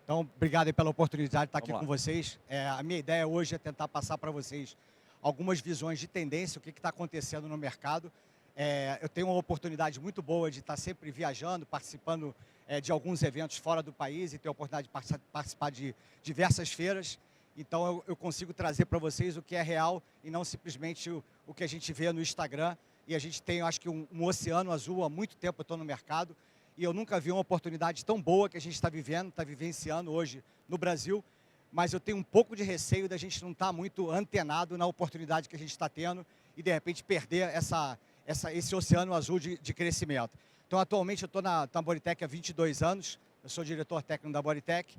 Então, obrigado aí pela oportunidade de estar aqui Vamos com lá. vocês. A minha ideia hoje é tentar passar para vocês algumas visões de tendência, o que está acontecendo no mercado. Eu tenho uma oportunidade muito boa de estar sempre viajando, participando de alguns eventos fora do país e ter a oportunidade de participar de diversas feiras. Então, eu consigo trazer para vocês o que é real e não simplesmente o que a gente vê no Instagram. E a gente tem, eu acho que, um oceano azul. Há muito tempo eu estou no mercado e eu nunca vi uma oportunidade tão boa que a gente está vivendo, está vivenciando hoje no Brasil, mas eu tenho um pouco de receio da gente não estar muito antenado na oportunidade que a gente está tendo e, de repente, perder esse oceano azul de crescimento. Então, atualmente, eu estou na Bodytech há 22 anos, eu sou diretor técnico da Bodytech,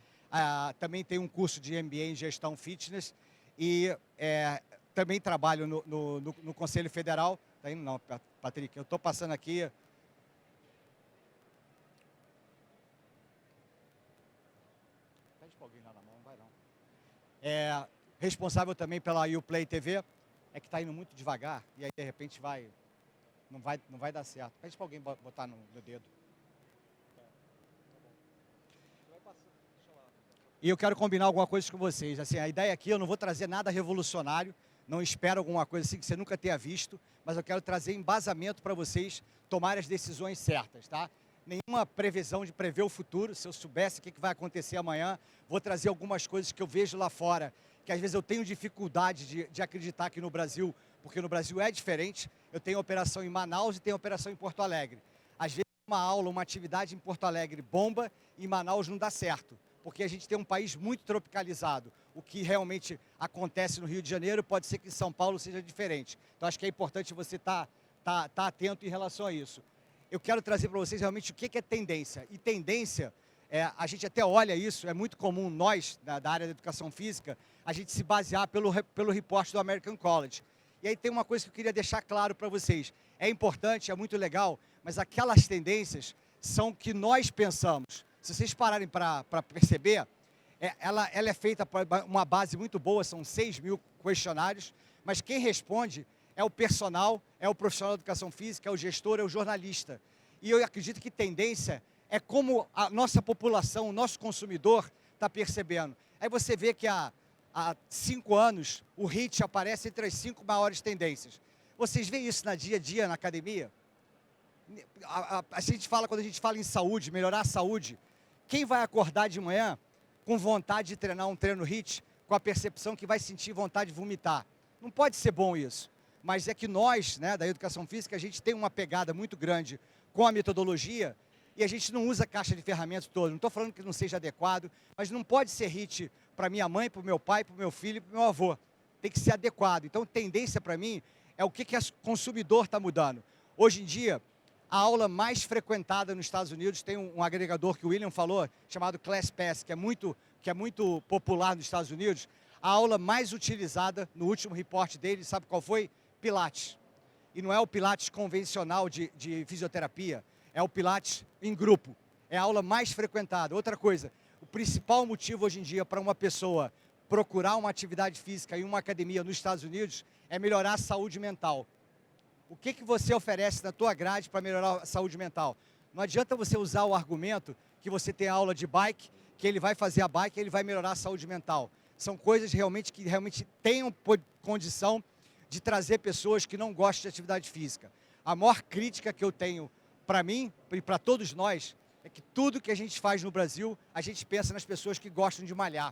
também tenho um curso de MBA em Gestão Fitness e também trabalho no Conselho Federal. Está indo não, Patrick, eu estou passando aqui. Pede para alguém lá na mão, não vai não. Responsável também pela Uplay TV, que está indo muito devagar e aí de repente não vai dar certo. Pede para alguém botar no dedo. E eu quero combinar alguma coisa com vocês. Assim, a ideia aqui, eu não vou trazer nada revolucionário, não espero alguma coisa assim que você nunca tenha visto, mas eu quero trazer embasamento para vocês tomarem as decisões certas, tá? Nenhuma previsão de prever o futuro. Se eu soubesse o que vai acontecer amanhã, vou trazer algumas coisas que eu vejo lá fora, que às vezes eu tenho dificuldade de acreditar aqui no Brasil, porque no Brasil é diferente. Eu tenho operação em Manaus e tenho operação em Porto Alegre. Às vezes uma aula, uma atividade em Porto Alegre bomba e em Manaus não dá certo, porque a gente tem um país muito tropicalizado. O que realmente acontece no Rio de Janeiro pode ser que em São Paulo seja diferente. Então, acho que é importante você estar atento em relação a isso. Eu quero trazer para vocês realmente o que é tendência. E tendência, a gente até olha isso, é muito comum nós, da área da educação física, a gente se basear pelo reporte do American College. E aí tem uma coisa que eu queria deixar claro para vocês. É importante, é muito legal, mas aquelas tendências são que nós pensamos. Se vocês pararem para perceber, ela é feita por uma base muito boa, são 6.000 questionários, mas quem responde é o personal, é o profissional de educação física, é o gestor, é o jornalista. E eu acredito que tendência é como a nossa população, o nosso consumidor está percebendo. Aí você vê que há 5 anos o HIIT aparece entre as 5 maiores tendências. Vocês veem isso no dia a dia, na academia? Quando a gente fala em saúde, melhorar a saúde, quem vai acordar de manhã com vontade de treinar um treino HIIT, com a percepção que vai sentir vontade de vomitar? Não pode ser bom isso. Mas é que nós, da educação física, a gente tem uma pegada muito grande com a metodologia e a gente não usa a caixa de ferramentas toda. Não estou falando que não seja adequado, mas não pode ser HIIT para minha mãe, para o meu pai, para o meu filho e para o meu avô. Tem que ser adequado. Então, tendência para mim é o que o consumidor está mudando. Hoje em dia, a aula mais frequentada nos Estados Unidos tem um agregador que o William falou, chamado ClassPass, que é muito popular nos Estados Unidos. A aula mais utilizada no último report dele, sabe qual foi? Pilates. E não é o Pilates convencional de fisioterapia, é o Pilates em grupo. É a aula mais frequentada. Outra coisa, o principal motivo hoje em dia para uma pessoa procurar uma atividade física em uma academia nos Estados Unidos é melhorar a saúde mental. O que você oferece na tua grade para melhorar a saúde mental? Não adianta você usar o argumento que você tem aula de bike, que ele vai fazer a bike e ele vai melhorar a saúde mental. São coisas que realmente tenham condição de trazer pessoas que não gostam de atividade física. A maior crítica que eu tenho para mim e para todos nós é que tudo que a gente faz no Brasil, a gente pensa nas pessoas que gostam de malhar.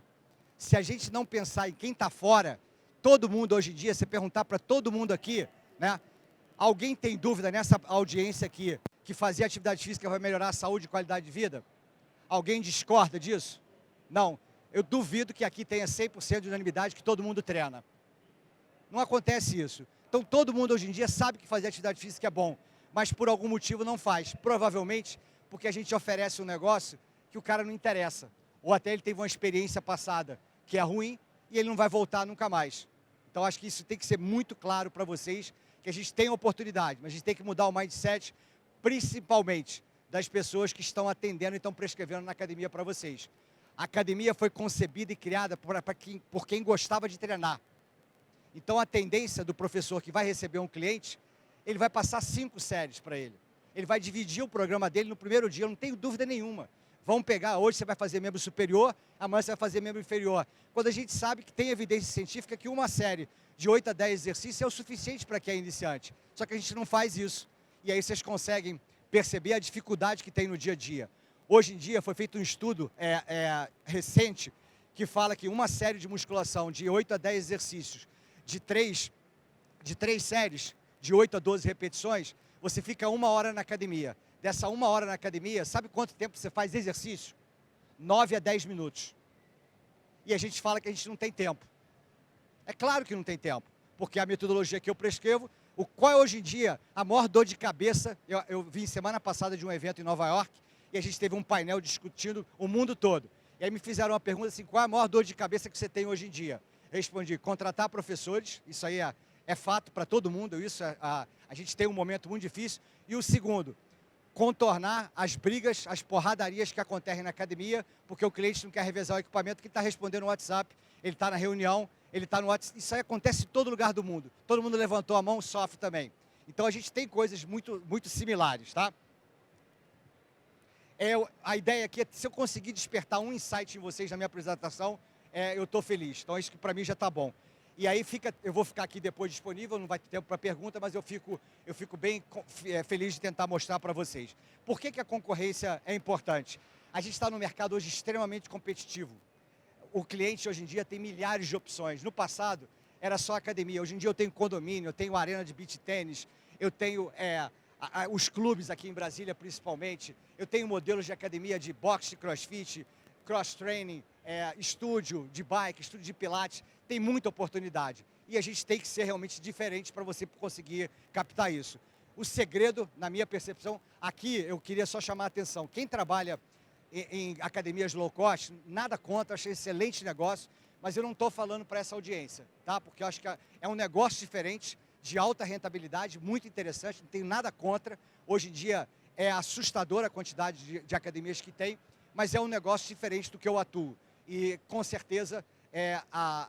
Se a gente não pensar em quem está fora, todo mundo hoje em dia, se perguntar para todo mundo aqui, alguém tem dúvida nessa audiência aqui que fazer atividade física vai melhorar a saúde e qualidade de vida? Alguém discorda disso? Não. Eu duvido que aqui tenha 100% de unanimidade que todo mundo treina. Não acontece isso. Então, todo mundo hoje em dia sabe que fazer atividade física é bom, mas por algum motivo não faz. Provavelmente porque a gente oferece um negócio que o cara não interessa. Ou até ele teve uma experiência passada que é ruim e ele não vai voltar nunca mais. Então, acho que isso tem que ser muito claro para vocês, que a gente tem oportunidade, mas a gente tem que mudar o mindset, principalmente das pessoas que estão atendendo e estão prescrevendo na academia para vocês. A academia foi concebida e criada por quem gostava de treinar. Então, a tendência do professor que vai receber um cliente, ele vai passar 5 séries para ele. Ele vai dividir o programa dele no primeiro dia, eu não tenho dúvida nenhuma. Vamos pegar, hoje você vai fazer membro superior, amanhã você vai fazer membro inferior. Quando a gente sabe que tem evidência científica que uma série de 8 a 10 exercícios é o suficiente para quem é iniciante. Só que a gente não faz isso. E aí vocês conseguem perceber a dificuldade que tem no dia a dia. Hoje em dia foi feito um estudo recente que fala que uma série de musculação de 8 a 10 exercícios, de três séries, de 8 a 12 repetições, você fica 1 hora na academia. Dessa 1 hora na academia, sabe quanto tempo você faz exercício? 9 a 10 minutos. E a gente fala que a gente não tem tempo. É claro que não tem tempo, porque a metodologia que eu prescrevo, qual é hoje em dia a maior dor de cabeça? Eu vim semana passada de um evento em Nova York e a gente teve um painel discutindo o mundo todo. E aí me fizeram uma pergunta assim, qual é a maior dor de cabeça que você tem hoje em dia? Eu respondi, contratar professores, isso aí é fato para todo mundo, isso a gente tem um momento muito difícil. E o segundo, contornar as brigas, as porradarias que acontecem na academia, porque o cliente não quer revezar o equipamento, que está respondendo no WhatsApp, ele está na reunião, ele está no WhatsApp, isso aí acontece em todo lugar do mundo. Todo mundo levantou a mão, sofre também. Então a gente tem coisas muito, muito similares, tá? A ideia aqui é, se eu conseguir despertar um insight em vocês na minha apresentação, eu estou feliz. Então isso que para mim já está bom. E aí eu vou ficar aqui depois disponível, não vai ter tempo para pergunta, mas eu fico bem feliz de tentar mostrar para vocês. Por que a concorrência é importante? A gente está num mercado hoje extremamente competitivo. O cliente hoje em dia tem milhares de opções. No passado era só academia. Hoje em dia eu tenho condomínio, eu tenho arena de beach tênis, eu tenho os clubes aqui em Brasília principalmente, eu tenho modelos de academia de boxe, crossfit, cross-training, estúdio de bike, estúdio de pilates, tem muita oportunidade. E a gente tem que ser realmente diferente para você conseguir captar isso. O segredo, na minha percepção, aqui eu queria só chamar a atenção, quem trabalha em academias low cost, nada contra, achei excelente negócio, mas eu não estou falando para essa audiência, tá? Porque eu acho que é um negócio diferente, de alta rentabilidade, muito interessante, não tenho nada contra. Hoje em dia é assustadora a quantidade de academias que tem, mas é um negócio diferente do que eu atuo. E com certeza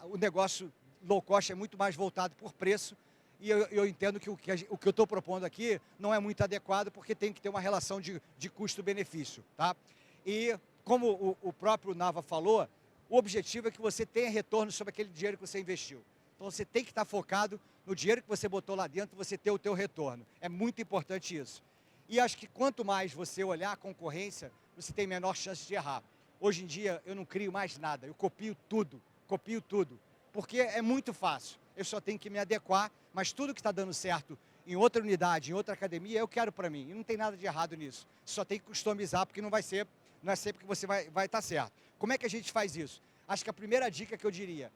o negócio low cost é muito mais voltado por preço, e eu entendo que o que eu estou propondo aqui não é muito adequado, porque tem que ter uma relação de custo-benefício, tá? E como o próprio Nava falou, o objetivo é que você tenha retorno sobre aquele dinheiro que você investiu. Então você tem que estar focado no dinheiro que você botou lá dentro, você ter o teu retorno. É muito importante isso. E acho que quanto mais você olhar a concorrência, você tem menor chance de errar. Hoje em dia eu não crio mais nada, eu copio tudo, porque é muito fácil. Eu só tenho que me adequar, mas tudo que está dando certo em outra unidade, em outra academia, eu quero para mim. E não tem nada de errado nisso. Só tem que customizar, porque não é sempre que você vai estar certo. Como é que a gente faz isso? Acho que a primeira dica que eu diria,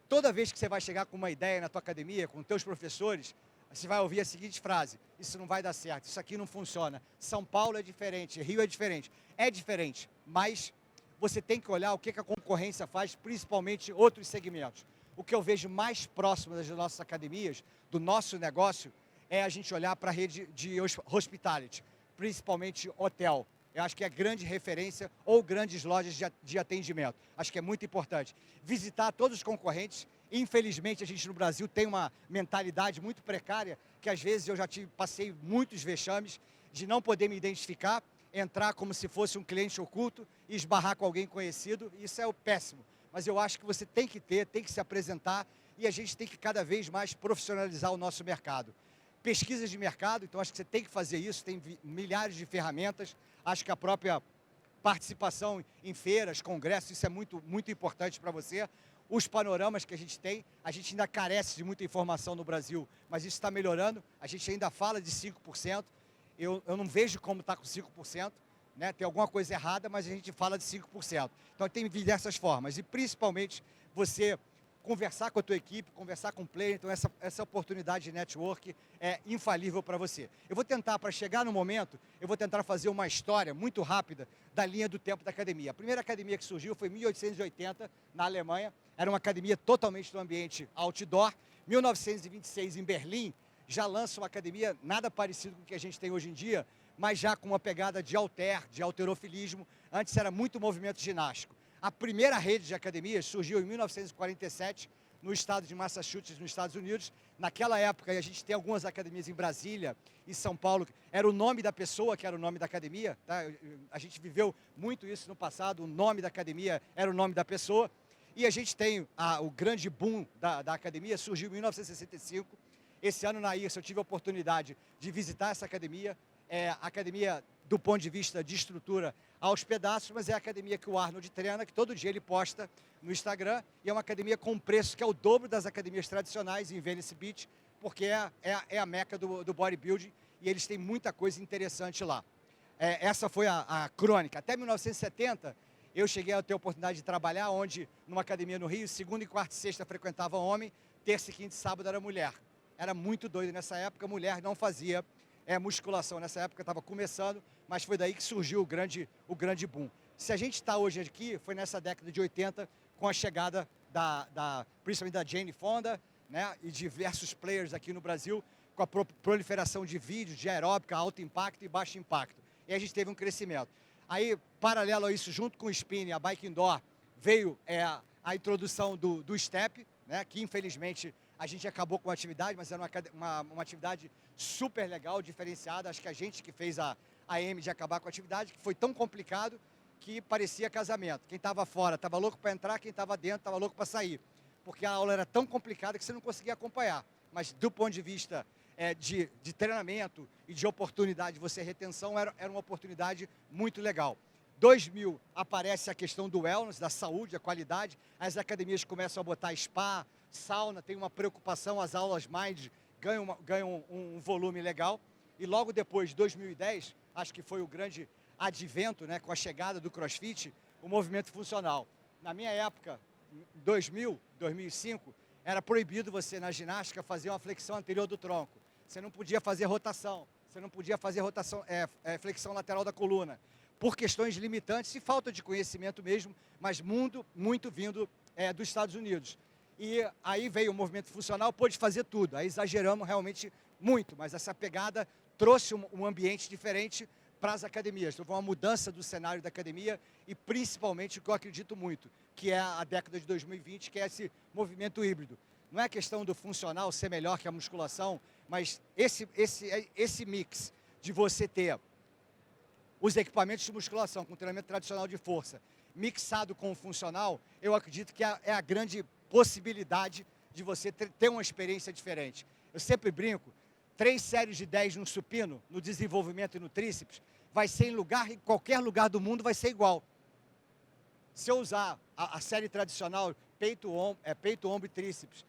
toda vez que você vai chegar com uma ideia na tua academia, com teus professores, você vai ouvir a seguinte frase, isso não vai dar certo, isso aqui não funciona. São Paulo é diferente, Rio é diferente. É diferente, mas você tem que olhar o que a concorrência faz, principalmente outros segmentos. O que eu vejo mais próximo das nossas academias, do nosso negócio, é a gente olhar para a rede de hospitality, principalmente hotel. Eu acho que é grande referência ou grandes lojas de atendimento. Acho que é muito importante. Visitar todos os concorrentes. Infelizmente, a gente no Brasil tem uma mentalidade muito precária, que às vezes eu já passei muitos vexames de não poder me identificar, entrar como se fosse um cliente oculto e esbarrar com alguém conhecido. Isso é o péssimo. Mas eu acho que você tem que se apresentar, e a gente tem que cada vez mais profissionalizar o nosso mercado. Pesquisas de mercado, então acho que você tem que fazer isso, tem milhares de ferramentas. Acho que a própria participação em feiras, congressos, isso é muito, muito importante para você. Os panoramas que a gente tem, a gente ainda carece de muita informação no Brasil, mas isso está melhorando. A gente ainda fala de 5%. Eu não vejo como está com 5%, né? Tem alguma coisa errada, mas a gente fala de 5%. Então tem diversas formas, e principalmente você conversar com a tua equipe, conversar com o player. Então essa oportunidade de network é infalível para você. Eu vou tentar, para chegar no momento, eu vou tentar fazer uma história muito rápida da linha do tempo da academia. A primeira academia que surgiu foi em 1880, na Alemanha. Era uma academia totalmente no ambiente outdoor. 1926, em Berlim, já lança uma academia nada parecido com o que a gente tem hoje em dia, mas já com uma pegada de halterofilismo. Antes era muito movimento ginástico. A primeira rede de academias surgiu em 1947, no estado de Massachusetts, nos Estados Unidos. Naquela época, a gente tem algumas academias em Brasília, em São Paulo, era o nome da pessoa que era o nome da academia. Tá? A gente viveu muito isso no passado, o nome da academia era o nome da pessoa. E a gente tem o grande boom da academia, surgiu em 1965. Esse ano na IRSA eu tive a oportunidade de visitar essa academia. É a academia, do ponto de vista de estrutura, aos pedaços, mas é a academia que o Arnold treina, que todo dia ele posta no Instagram, e é uma academia com preço que é o dobro das academias tradicionais em Venice Beach, porque é a meca do bodybuilding, e eles têm muita coisa interessante lá. Essa foi a crônica. Até 1970, eu cheguei a ter a oportunidade de trabalhar, onde, numa academia no Rio, segunda, quarta e sexta frequentava homem, terça, quinta e sábado era mulher. Era muito doido nessa época, mulher não fazia musculação. Nessa época estava começando, mas foi daí que surgiu o grande boom. Se a gente está hoje aqui, foi nessa década de 80, com a chegada principalmente da Jane Fonda, né, e diversos players aqui no Brasil, com a proliferação de vídeos de aeróbica, alto impacto e baixo impacto. E a gente teve um crescimento. Aí, paralelo a isso, junto com o spinning, a bike indoor, veio a introdução do step, né, que infelizmente a gente acabou com a atividade, mas era uma atividade super legal, diferenciada. Acho que a gente que fez a aim de acabar com a atividade, que foi tão complicado que parecia casamento. Quem estava fora estava louco para entrar, quem estava dentro estava louco para sair. Porque a aula era tão complicada que você não conseguia acompanhar. Mas do ponto de vista de treinamento e de oportunidade de você retenção, era uma oportunidade muito legal. 2000 aparece a questão do wellness, da saúde, a qualidade. As academias começam a botar spa, sauna, tem uma preocupação, as aulas Mind ganham um volume legal. E logo depois, de 2010, acho que foi o grande advento, né, com a chegada do CrossFit, o movimento funcional. Na minha época, 2000, 2005, era proibido você, na ginástica, fazer uma flexão anterior do tronco. Você não podia fazer rotação, você não podia fazer flexão lateral da coluna, por questões limitantes e falta de conhecimento mesmo, mas muito vindo dos Estados Unidos. E aí veio o movimento funcional, pôde fazer tudo. Aí exageramos realmente muito, mas essa pegada trouxe um ambiente diferente para as academias. Então, foi uma mudança do cenário da academia e principalmente o que eu acredito muito, que é a década de 2020, que é esse movimento híbrido. Não é questão do funcional ser melhor que a musculação, mas esse mix de você ter os equipamentos de musculação com treinamento tradicional de força, mixado com o funcional, eu acredito que é a grande possibilidade de você ter uma experiência diferente. Eu sempre brinco, 3 séries de 10 no supino, no desenvolvimento e no tríceps, vai ser em qualquer lugar do mundo vai ser igual. Se eu usar a série tradicional, peito, ombro e tríceps,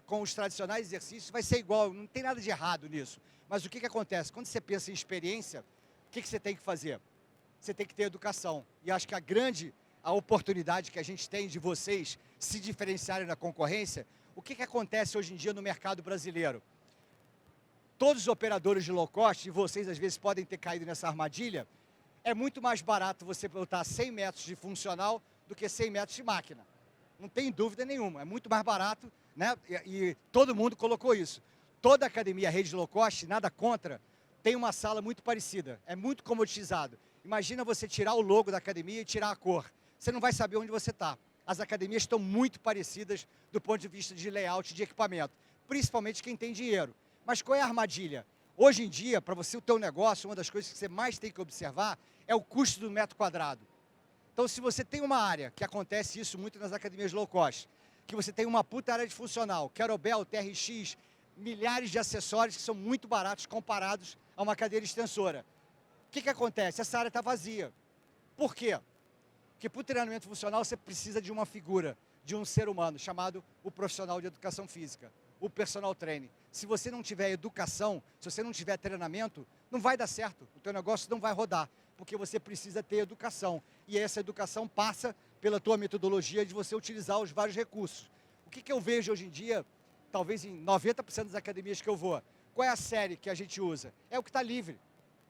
com os tradicionais exercícios, vai ser igual, não tem nada de errado nisso. Mas o que acontece? Quando você pensa em experiência, o que você tem que fazer? Você tem que ter educação. E acho que a oportunidade que a gente tem de vocês se diferenciarem da concorrência, o que acontece hoje em dia no mercado brasileiro? Todos os operadores de low cost, e vocês às vezes podem ter caído nessa armadilha, é muito mais barato você botar 100 metros de funcional do que 100 metros de máquina. Não tem dúvida nenhuma, é muito mais barato, né? E todo mundo colocou isso. Toda academia, rede low cost, nada contra, tem uma sala muito parecida, é muito comoditizado. Imagina você tirar o logo da academia e tirar a cor. Você não vai saber onde você está. As academias estão muito parecidas do ponto de vista de layout de equipamento, principalmente quem tem dinheiro. Mas qual é a armadilha? Hoje em dia, para você ter um negócio, uma das coisas que você mais tem que observar é o custo do metro quadrado. Então, se você tem uma área, que acontece isso muito nas academias low cost, que você tem uma puta área de funcional, kettlebell, TRX, milhares de acessórios que são muito baratos comparados a uma cadeira extensora. O que acontece? Essa área está vazia. Por quê? Porque para o treinamento funcional você precisa de uma figura, de um ser humano, chamado o profissional de educação física, o personal trainer. Se você não tiver educação, se você não tiver treinamento, não vai dar certo, o teu negócio não vai rodar, porque você precisa ter educação. E essa educação passa pela tua metodologia de você utilizar os vários recursos. O que eu vejo hoje em dia, talvez em 90% das academias que eu vou, qual é a série que a gente usa? É o que está livre.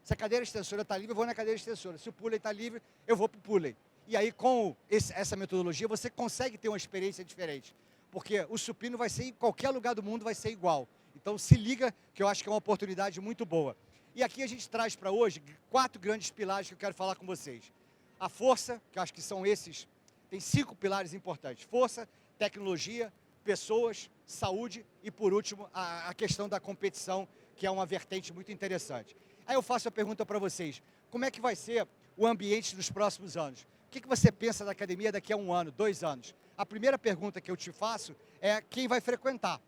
Se a cadeira extensora está livre, eu vou na cadeira extensora. Se o pulley está livre, eu vou para o pulley. E aí, com essa metodologia, você consegue ter uma experiência diferente. Porque o supino vai ser em qualquer lugar do mundo, vai ser igual. Então, se liga, que eu acho que é uma oportunidade muito boa. E aqui a gente traz para hoje 4 grandes pilares que eu quero falar com vocês. A força, que eu acho que são esses, tem 5 pilares importantes. Força, tecnologia, pessoas, saúde e, por último, a questão da competição, que é uma vertente muito interessante. Aí eu faço a pergunta para vocês, como é que vai ser o ambiente nos próximos anos? O que você pensa da academia daqui a 1 ano, 2 anos? A primeira pergunta que eu te faço é quem vai frequentar,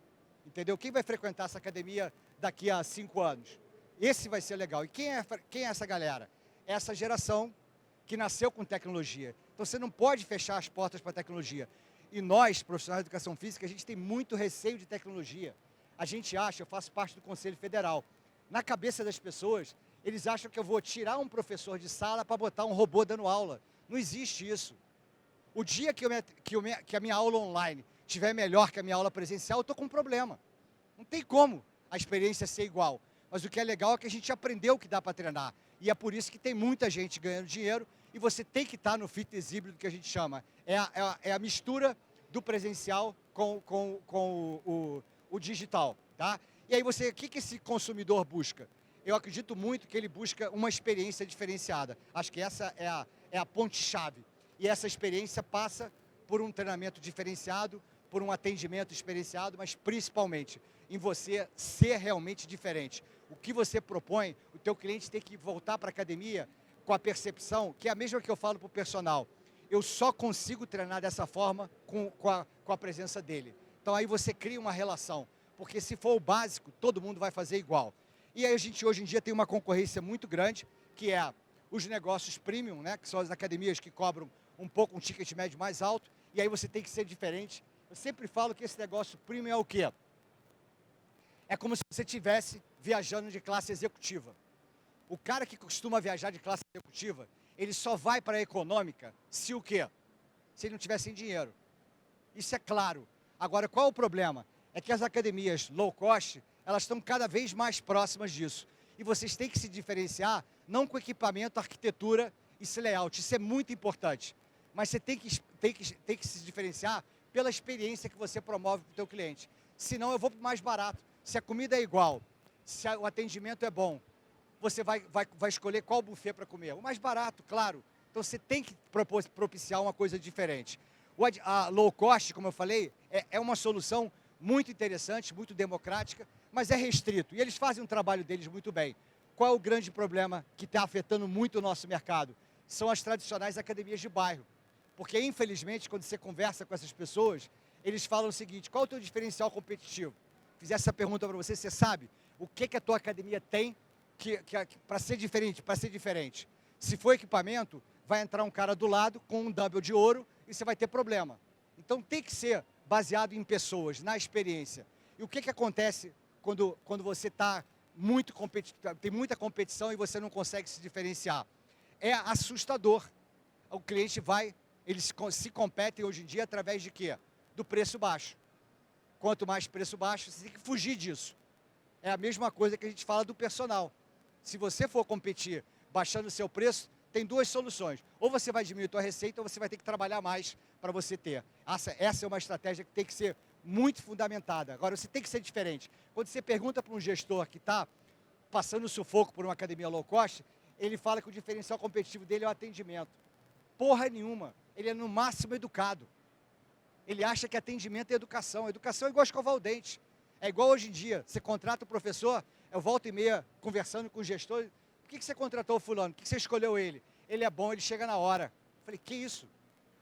entendeu? Quem vai frequentar essa academia daqui a 5 anos? Esse vai ser legal. E quem é essa galera? Essa geração que nasceu com tecnologia. Então você não pode fechar as portas para a tecnologia. E nós, profissionais de educação física, a gente tem muito receio de tecnologia. A gente acha, eu faço parte do Conselho Federal, na cabeça das pessoas, eles acham que eu vou tirar um professor de sala para botar um robô dando aula. Não existe isso. O dia que a minha aula online estiver melhor que a minha aula presencial, eu estou com um problema. Não tem como a experiência ser igual. Mas o que é legal é que a gente aprendeu que dá para treinar. E é por isso que tem muita gente ganhando dinheiro e você tem que estar no fitness híbrido, que a gente chama. É a mistura do presencial com o digital, tá? E aí o que esse consumidor busca? Eu acredito muito que ele busca uma experiência diferenciada. Acho que essa é a ponte-chave. E essa experiência passa por um treinamento diferenciado, por um atendimento experienciado, mas principalmente em você ser realmente diferente. O que você propõe, o teu cliente tem que voltar para a academia com a percepção, que é a mesma que eu falo para o personal. Eu só consigo treinar dessa forma com a presença dele. Então aí você cria uma relação, porque se for o básico, todo mundo vai fazer igual. E aí a gente hoje em dia tem uma concorrência muito grande, que é os negócios premium, né, que são as academias que cobram um ticket médio mais alto, e aí você tem que ser diferente. Eu sempre falo que esse negócio premium é o quê? É como se você estivesse viajando de classe executiva. O cara que costuma viajar de classe executiva, ele só vai para a econômica se o quê? Se ele não tiver sem dinheiro. Isso é claro. Agora, qual é o problema? É que as academias low cost, elas estão cada vez mais próximas disso. E vocês têm que se diferenciar, não com equipamento, arquitetura e layout. Isso é muito importante. Mas você tem que se diferenciar pela experiência que você promove para o teu cliente. Senão eu vou para o mais barato. Se a comida é igual, se o atendimento é bom, você vai escolher qual buffet para comer. O mais barato, claro. Então você tem que propiciar uma coisa diferente. A low cost, como eu falei, é uma solução muito interessante, muito democrática, mas é restrito. E eles fazem um trabalho deles muito bem. Qual é o grande problema que está afetando muito o nosso mercado? São as tradicionais academias de bairro. Porque, infelizmente, quando você conversa com essas pessoas, eles falam o seguinte: qual é o teu diferencial competitivo? Fizer essa pergunta para você, você sabe o que a tua academia tem para ser diferente, Se for equipamento, vai entrar um cara do lado com um dumbbell de ouro e você vai ter problema. Então tem que ser baseado em pessoas, na experiência. E o que acontece quando você tem muita competição e você não consegue se diferenciar? É assustador. O cliente eles se competem hoje em dia através de quê? Do preço baixo. Quanto mais preço baixo, você tem que fugir disso. É a mesma coisa que a gente fala do personal. Se você for competir baixando o seu preço, tem duas soluções. Ou você vai diminuir a sua receita, ou você vai ter que trabalhar mais para você ter. Essa é uma estratégia que tem que ser muito fundamentada. Agora, você tem que ser diferente. Quando você pergunta para um gestor que está passando sufoco por uma academia low cost, ele fala que o diferencial competitivo dele é o atendimento. Porra nenhuma. Ele é no máximo educado. Ele acha que atendimento é educação. Educação é igual a escovar o dente. É igual hoje em dia. Você contrata o professor, eu volto e meia conversando com o gestor. Por que você contratou o fulano? Por que você escolheu ele? Ele é bom, ele chega na hora. Eu falei, que isso?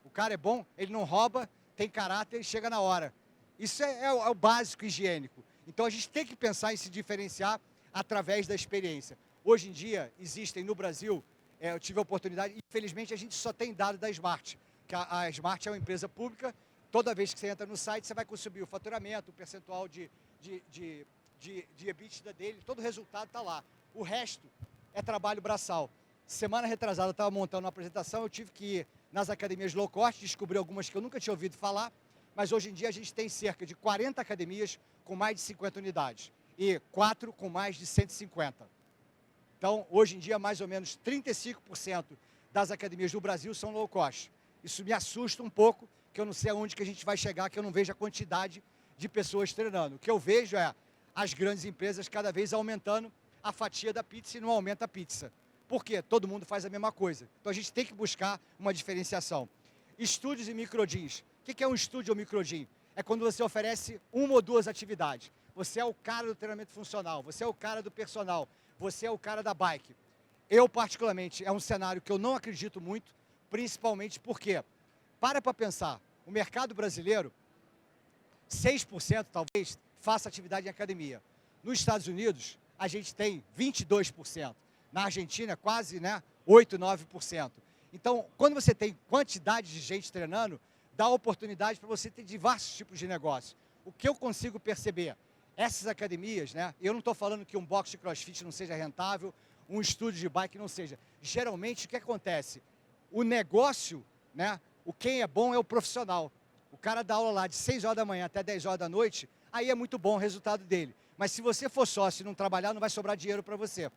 O cara é bom, ele não rouba, tem caráter, ele chega na hora. Isso é o básico higiênico. Então a gente tem que pensar em se diferenciar através da experiência. Hoje em dia, existem no Brasil, eu tive a oportunidade, infelizmente a gente só tem dado da Smart, que a Smart é uma empresa pública. Toda vez que você entra no site, você vai consumir o faturamento, o percentual de EBITDA dele, todo o resultado está lá. O resto é trabalho braçal. Semana retrasada eu estava montando uma apresentação, eu tive que ir nas academias low cost, descobri algumas que eu nunca tinha ouvido falar, mas hoje em dia a gente tem cerca de 40 academias com mais de 50 unidades e 4 com mais de 150. Então, hoje em dia, mais ou menos 35% das academias do Brasil são low cost. Isso me assusta um pouco, que eu não sei aonde que a gente vai chegar, que eu não vejo a quantidade de pessoas treinando. O que eu vejo é as grandes empresas cada vez aumentando a fatia da pizza e não aumenta a pizza. Por quê? Todo mundo faz a mesma coisa. Então a gente tem que buscar uma diferenciação. Estúdios e microgyms. O que é um estúdio ou microgym? é quando você oferece uma ou duas atividades. Você é o cara do treinamento funcional, você é o cara do personal, você é o cara da bike. Eu, particularmente, é um cenário que eu não acredito muito, principalmente porque, para pensar, o mercado brasileiro, 6% talvez faça atividade em academia. Nos Estados Unidos, a gente tem 22%. Na Argentina, quase 8, 9%. Então, quando você tem quantidade de gente treinando, dá oportunidade para você ter diversos tipos de negócio. O que eu consigo perceber, essas academias, eu não estou falando que um box de crossfit não seja rentável, um estúdio de bike não seja. Geralmente, o que acontece? O negócio, o quem é bom é o profissional. O cara dá aula lá de 6 horas da manhã até 10 horas da noite, aí é muito bom o resultado dele. Mas se você for sócio e não trabalhar, não vai sobrar dinheiro para você.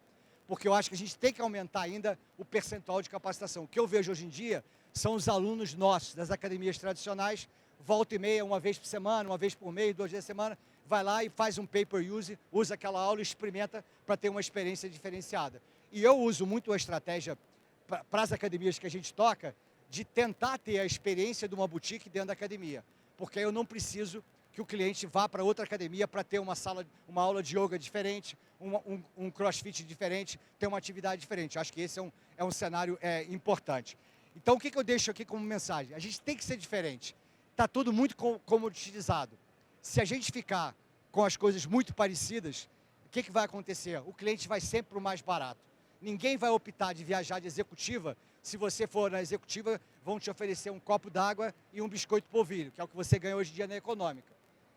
Porque eu acho que a gente tem que aumentar ainda o percentual de capacitação. O que eu vejo hoje em dia são os alunos nossos, das academias tradicionais, volta e meia, uma vez por semana, uma vez por mês, 2 vezes por semana, vai lá e faz um pay-per-use, usa aquela aula e experimenta para ter uma experiência diferenciada. E eu uso muito a estratégia para as academias que a gente toca, de tentar ter a experiência de uma boutique dentro da academia. Porque eu não preciso que o cliente vá para outra academia para ter uma aula de yoga diferente, um crossfit diferente, ter uma atividade diferente. Acho que esse é um cenário importante. Então, o que eu deixo aqui como mensagem? A gente tem que ser diferente. Está tudo muito comoditizado. Se a gente ficar com as coisas muito parecidas, o que vai acontecer? O cliente vai sempre para o mais barato. Ninguém vai optar de viajar de executiva. Se você for na executiva, vão te oferecer um copo d'água e um biscoito polvilho, que é o que você ganha hoje em dia na econômica.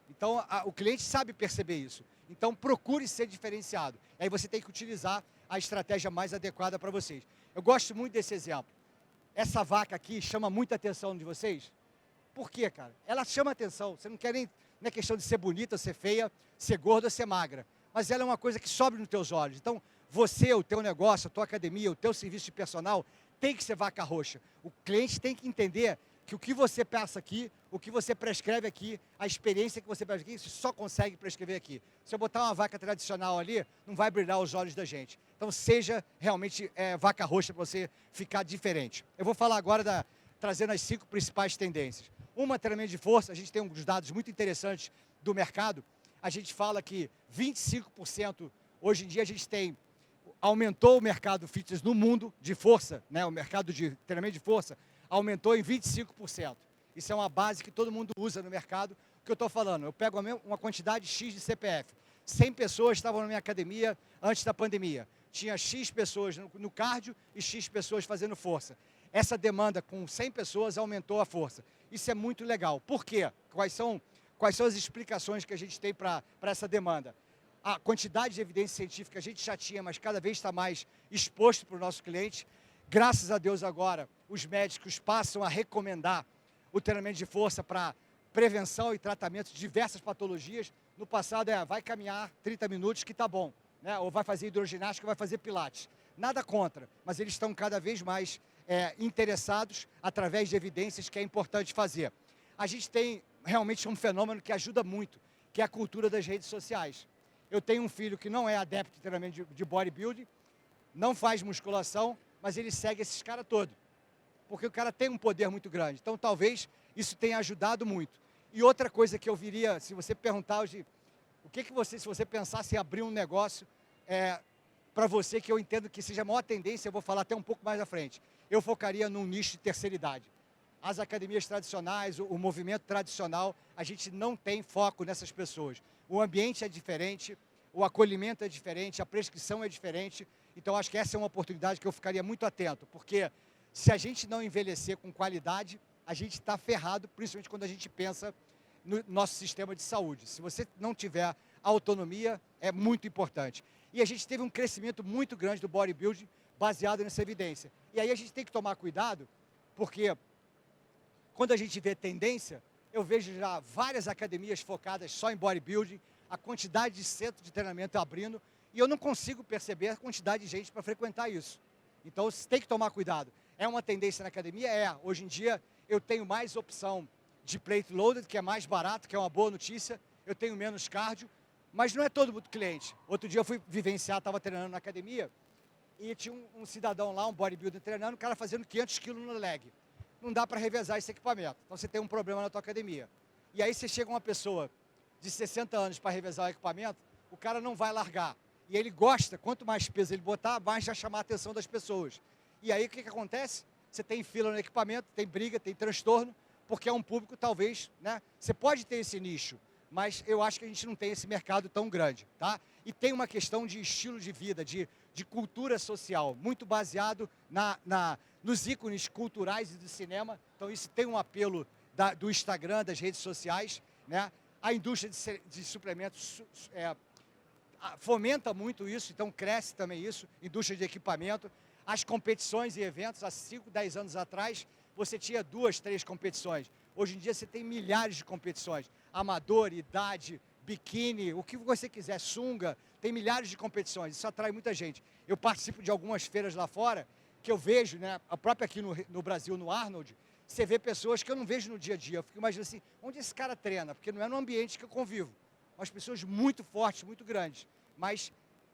Então, o cliente sabe perceber isso. Então, procure ser diferenciado. Aí você tem que utilizar a estratégia mais adequada para vocês. Eu gosto muito desse exemplo. Essa vaca aqui chama muita atenção de vocês. Por quê, cara? Ela chama atenção. Você não quer nem... Não é questão de ser bonita, ser feia, ser gorda ou ser magra. Mas ela é uma coisa que sobe nos teus olhos. Então, você, o teu negócio, a tua academia, o teu serviço de personal, tem que ser vaca roxa. O cliente tem que entender que o que você passa aqui, o que você prescreve aqui, a experiência que você prescreve aqui, você só consegue prescrever aqui. Se eu botar uma vaca tradicional ali, não vai brilhar os olhos da gente. Então, seja realmente vaca roxa para você ficar diferente. Eu vou falar agora, trazendo as 5 principais tendências. Uma, treinamento de força, a gente tem uns dados muito interessantes do mercado. A gente fala que 25%, hoje em dia a gente aumentou o mercado fitness no mundo de força, o mercado de treinamento de força, aumentou em 25%. Isso é uma base que todo mundo usa no mercado. O que eu estou falando? Eu pego uma quantidade X de CPF. 100 pessoas estavam na minha academia antes da pandemia. Tinha X pessoas no cardio e X pessoas fazendo força. Essa demanda com 100 pessoas aumentou a força. Isso é muito legal. Por quê? Quais são as explicações que a gente tem para essa demanda? A quantidade de evidência científica a gente já tinha, mas cada vez está mais exposto para o nosso cliente. Graças a Deus agora, os médicos passam a recomendar o treinamento de força para prevenção e tratamento de diversas patologias. No passado vai caminhar 30 minutos que está bom, ou vai fazer hidroginástica, vai fazer pilates. Nada contra, mas eles estão cada vez mais interessados através de evidências que é importante fazer. A gente tem realmente um fenômeno que ajuda muito, que é a cultura das redes sociais. Eu tenho um filho que não é adepto de treinamento de bodybuilding, não faz musculação, mas ele segue esses caras todos, porque o cara tem um poder muito grande. Então, talvez isso tenha ajudado muito. E outra coisa que eu viria, se você perguntar hoje, se você pensasse em abrir um negócio para você, que eu entendo que seja a maior tendência, eu vou falar até um pouco mais à frente, eu focaria num nicho de terceira idade. As academias tradicionais, o movimento tradicional, a gente não tem foco nessas pessoas. O ambiente é diferente, o acolhimento é diferente, a prescrição é diferente. Então, acho que essa é uma oportunidade que eu ficaria muito atento, porque se a gente não envelhecer com qualidade, a gente está ferrado, principalmente quando a gente pensa no nosso sistema de saúde. Se você não tiver autonomia, é muito importante. E a gente teve um crescimento muito grande do bodybuilding baseado nessa evidência. E aí a gente tem que tomar cuidado, porque quando a gente vê tendência, eu vejo já várias academias focadas só em bodybuilding, a quantidade de centro de treinamento abrindo, e eu não consigo perceber a quantidade de gente para frequentar isso. Então, você tem que tomar cuidado. É uma tendência na academia? Hoje em dia, eu tenho mais opção de plate loaded, que é mais barato, que é uma boa notícia. Eu tenho menos cardio, mas não é todo mundo cliente. Outro dia eu fui vivenciar, estava treinando na academia, e tinha um cidadão lá, um bodybuilder treinando, o cara fazendo 500 quilos no leg. Não dá para revezar esse equipamento. Então, você tem um problema na tua academia. E aí você chega uma pessoa de 60 anos para revezar o equipamento, o cara não vai largar. E ele gosta, quanto mais peso ele botar, mais já chamar a atenção das pessoas. E aí o que acontece? Você tem fila no equipamento, tem briga, tem transtorno, porque é um público talvez, né? Você pode ter esse nicho, mas eu acho que a gente não tem esse mercado tão grande, tá? E tem uma questão de estilo de vida, de cultura social, muito baseado nos ícones culturais e do cinema. Então isso tem um apelo do Instagram, das redes sociais, né? A indústria de suplementos fomenta muito isso, então cresce também isso, indústria de equipamento. As competições e eventos, há 5, 10 anos atrás, você tinha 2, 3 competições. Hoje em dia você tem milhares de competições. Amador, idade, biquíni, o que você quiser, sunga, tem milhares de competições. Isso atrai muita gente. Eu participo de algumas feiras lá fora, que eu vejo, né, a própria aqui no Brasil, no Arnold, você vê pessoas que eu não vejo no dia a dia. Eu fico imaginando assim, onde esse cara treina? Porque não é no ambiente que eu convivo. Umas pessoas muito fortes, muito grandes. Mas,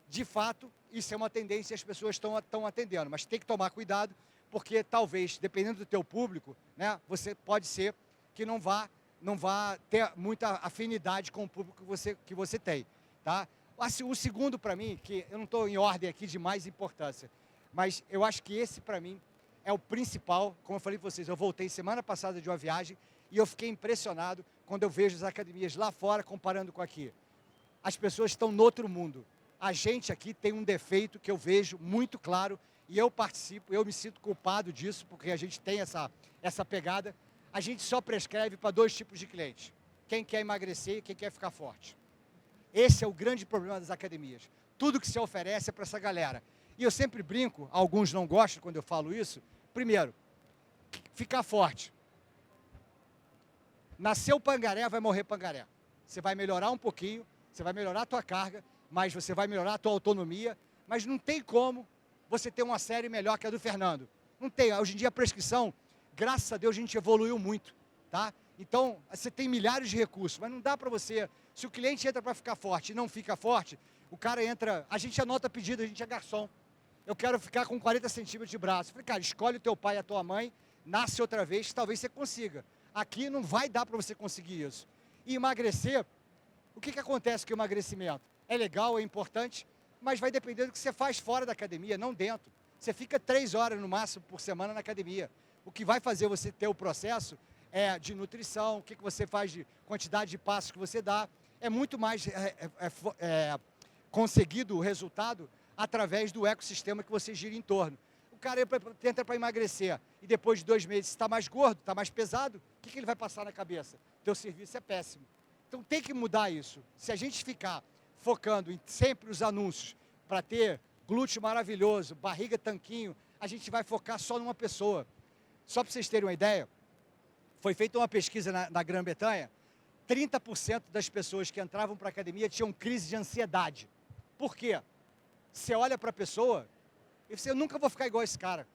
de fato, isso é uma tendência e as pessoas estão atendendo. Mas tem que tomar cuidado, porque talvez, dependendo do teu público, né, você pode ser que não vá ter muita afinidade com o público que você tem. Tá? Assim, o segundo, para mim, que eu não estou em ordem aqui de mais importância, mas eu acho que esse, para mim, é o principal. Como eu falei para vocês, eu voltei semana passada de uma viagem e eu fiquei impressionado quando eu vejo as academias lá fora comparando com aqui. As pessoas estão no outro mundo. A gente aqui tem um defeito que eu vejo muito claro e eu participo, eu me sinto culpado disso, porque a gente tem essa pegada. A gente só prescreve para 2 tipos de clientes. Quem quer emagrecer e quem quer ficar forte. Esse é o grande problema das academias. Tudo que se oferece é para essa galera. E eu sempre brinco, alguns não gostam quando eu falo isso. Primeiro, ficar forte. Nasceu pangaré, vai morrer pangaré. Você vai melhorar um pouquinho, você vai melhorar a tua carga, mas você vai melhorar a tua autonomia, mas não tem como você ter uma série melhor que a do Fernando. Não tem. Hoje em dia a prescrição, graças a Deus, a gente evoluiu muito, tá? Então, você tem milhares de recursos, mas não dá para você... Se o cliente entra para ficar forte e não fica forte, o cara entra... A gente anota pedido, a gente é garçom. Eu quero ficar com 40 centímetros de braço. Eu falei, cara, escolhe o teu pai e a tua mãe, nasce outra vez, que talvez você consiga. Aqui não vai dar para você conseguir isso. E emagrecer, o que acontece com o emagrecimento? É legal, é importante, mas vai depender do que você faz fora da academia, não dentro. Você fica 3 horas no máximo por semana na academia. O que vai fazer você ter o processo é de nutrição, o que você faz de quantidade de passos que você dá. É muito mais conseguido o resultado através do ecossistema que você gira em torno. O cara entra para emagrecer e depois de 2 meses está mais gordo, está mais pesado, o que ele vai passar na cabeça? Teu serviço é péssimo. Então tem que mudar isso. Se a gente ficar focando em sempre os anúncios para ter glúteo maravilhoso, barriga tanquinho, a gente vai focar só numa pessoa. Só para vocês terem uma ideia, foi feita uma pesquisa na Grã-Bretanha, 30% das pessoas que entravam para a academia tinham crise de ansiedade. Por quê? Você olha para a pessoa e você, eu nunca vou ficar igual esse cara.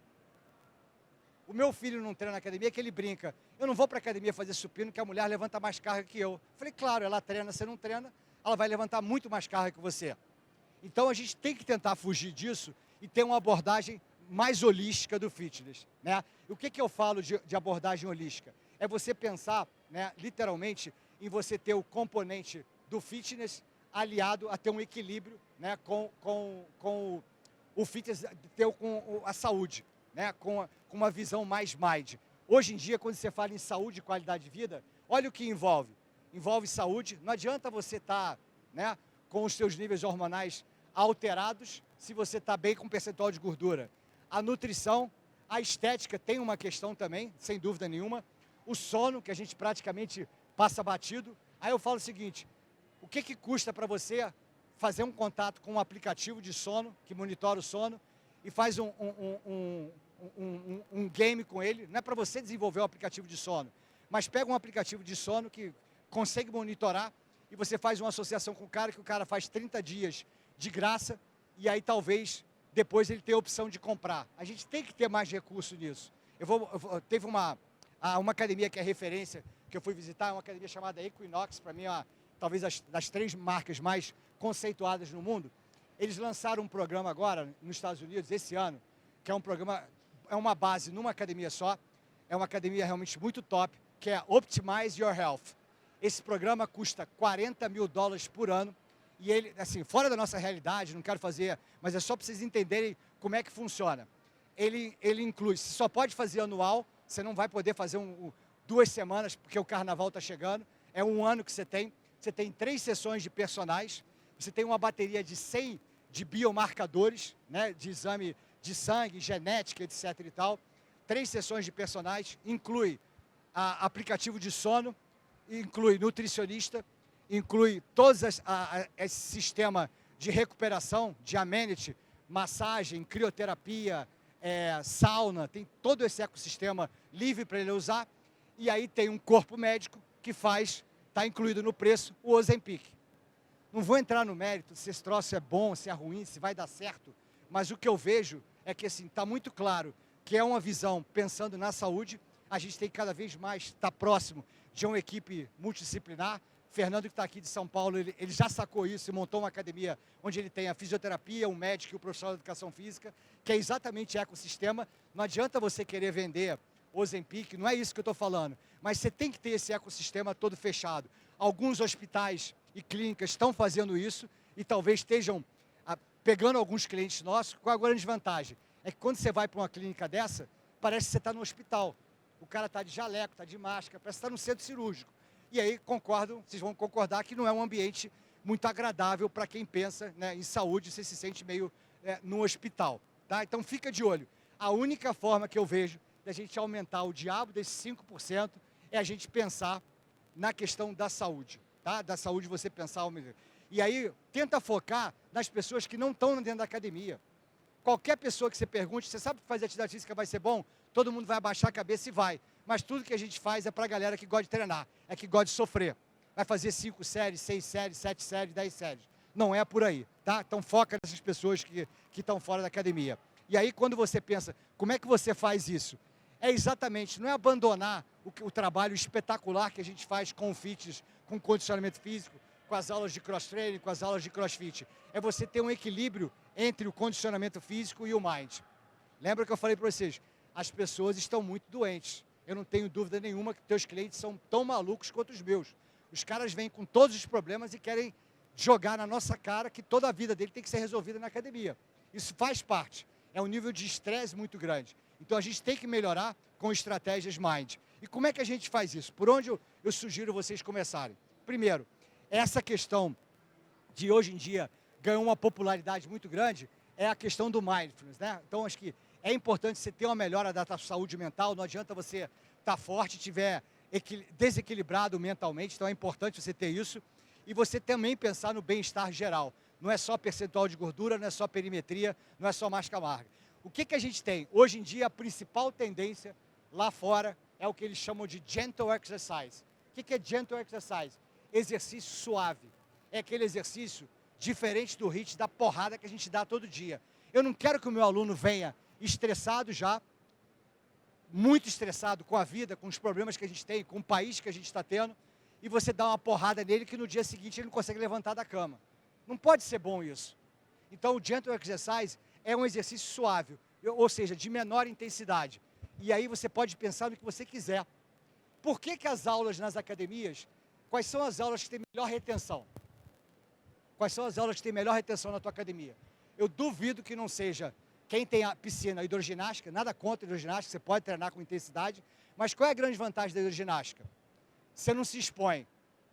O meu filho não treina na academia, que ele brinca. Eu não vou para a academia fazer supino, que a mulher levanta mais carga que eu. Falei, claro, ela treina, você não treina, ela vai levantar muito mais carga que você. Então a gente tem que tentar fugir disso e ter uma abordagem mais holística do fitness, né? E o que eu falo de abordagem holística? É você pensar, né, literalmente, em você ter o componente do fitness aliado a ter um equilíbrio, né, com o fitness, com a saúde, né, com uma visão mais mind. Hoje em dia, quando você fala em saúde e qualidade de vida, olha o que envolve. Envolve saúde. Não adianta você estar, né, com os seus níveis hormonais alterados se você está bem com percentual de gordura. A nutrição, a estética tem uma questão também, sem dúvida nenhuma. O sono, que a gente praticamente passa batido. Aí eu falo o seguinte, o que custa para você fazer um contato com um aplicativo de sono, que monitora o sono, e faz um game com ele? Não é para você desenvolver um aplicativo de sono, mas pega um aplicativo de sono que consegue monitorar e você faz uma associação com o cara, que o cara faz 30 dias de graça, e aí talvez depois ele tenha a opção de comprar. A gente tem que ter mais recurso nisso. Teve uma academia que é referência, que eu fui visitar, uma academia chamada Equinox, para mim, talvez das 3 marcas mais conceituadas no mundo. Eles lançaram um programa agora, nos Estados Unidos, esse ano, que é um programa, é uma base numa academia só, é uma academia realmente muito top, que é Optimize Your Health. Esse programa custa $40.000 por ano. E ele, assim, fora da nossa realidade, não quero fazer, mas é só para vocês entenderem como é que funciona. Ele inclui, você só pode fazer anual, você não vai poder fazer 2 semanas, porque o carnaval está chegando. É um ano que você tem 3 sessões de personagens, você tem uma bateria de 100 de biomarcadores, né, de exame de sangue, genética, etc. e tal. 3 sessões de personagens, inclui aplicativo de sono, inclui nutricionista, inclui todo esse sistema de recuperação, de amenity, massagem, crioterapia, sauna, tem todo esse ecossistema livre para ele usar. E aí tem um corpo médico que está incluído no preço, o Ozempic. Não vou entrar no mérito se esse troço é bom, se é ruim, se vai dar certo, mas o que eu vejo é que assim, está muito claro que é uma visão pensando na saúde. A gente tem que cada vez mais estar próximo de uma equipe multidisciplinar. Fernando, que está aqui de São Paulo, ele já sacou isso e montou uma academia onde ele tem a fisioterapia, um médico e o profissional de educação física, que é exatamente ecossistema. Não adianta você querer vender Ozempic, não é isso que eu estou falando, mas você tem que ter esse ecossistema todo fechado. Alguns hospitais e clínicas estão fazendo isso e talvez estejam pegando alguns clientes nossos. Qual a grande vantagem? É que quando você vai para uma clínica dessa, parece que você está no hospital. O cara está de jaleco, está de máscara, parece que está no centro cirúrgico. E aí, vocês vão concordar que não é um ambiente muito agradável para quem pensa, né, em saúde, você se sente meio no hospital. Tá? Então, fica de olho. A única forma que eu vejo da gente aumentar o diabo desses 5% é a gente pensar na questão da saúde. Tá? Da saúde você pensar... E aí, tenta focar nas pessoas que não estão dentro da academia. Qualquer pessoa que você pergunte, você sabe que fazer atividade física vai ser bom? Todo mundo vai abaixar a cabeça e vai. Mas tudo que a gente faz é para a galera que gosta de treinar, é que gosta de sofrer. Vai fazer 5 séries, 6 séries, 7 séries, 10 séries. Não é por aí, tá? Então foca nessas pessoas que estão fora da academia. E aí quando você pensa, como é que você faz isso? É exatamente, não é abandonar o trabalho espetacular que a gente faz com o fitness, com o condicionamento físico, com as aulas de cross-training, com as aulas de crossfit. É você ter um equilíbrio entre o condicionamento físico e o mind. Lembra que eu falei para vocês? As pessoas estão muito doentes. Eu não tenho dúvida nenhuma que teus clientes são tão malucos quanto os meus. Os caras vêm com todos os problemas e querem jogar na nossa cara que toda a vida dele tem que ser resolvida na academia. Isso faz parte. É um nível de estresse muito grande. Então a gente tem que melhorar com estratégias mind. E como é que a gente faz isso? Por onde eu sugiro vocês começarem? Primeiro, essa questão de hoje em dia ganhou uma popularidade muito grande é a questão do mindfulness, né? Então acho que é importante você ter uma melhora da tua saúde mental. Não adianta você estar forte e estiver desequilibrado mentalmente. Então é importante você ter isso. E você também pensar no bem-estar geral. Não é só percentual de gordura, não é só perimetria, não é só massa magra. O que a gente tem? Hoje em dia, a principal tendência lá fora é o que eles chamam de gentle exercise. O que é gentle exercise? Exercício suave. É aquele exercício diferente do HIIT, da porrada que a gente dá todo dia. Eu não quero que o meu aluno venha estressado já, muito estressado com a vida, com os problemas que a gente tem, com o país que a gente está tendo, e você dá uma porrada nele que no dia seguinte ele não consegue levantar da cama. Não pode ser bom isso. Então o gentle exercise é um exercício suave, ou seja, de menor intensidade. E aí você pode pensar no que você quiser. Por que as aulas nas academias, quais são as aulas que têm melhor retenção? Quais são as aulas que têm melhor retenção na tua academia? Eu duvido que não seja quem tem a piscina, a hidroginástica, nada contra a hidroginástica, você pode treinar com intensidade, mas qual é a grande vantagem da hidroginástica? Você não se expõe.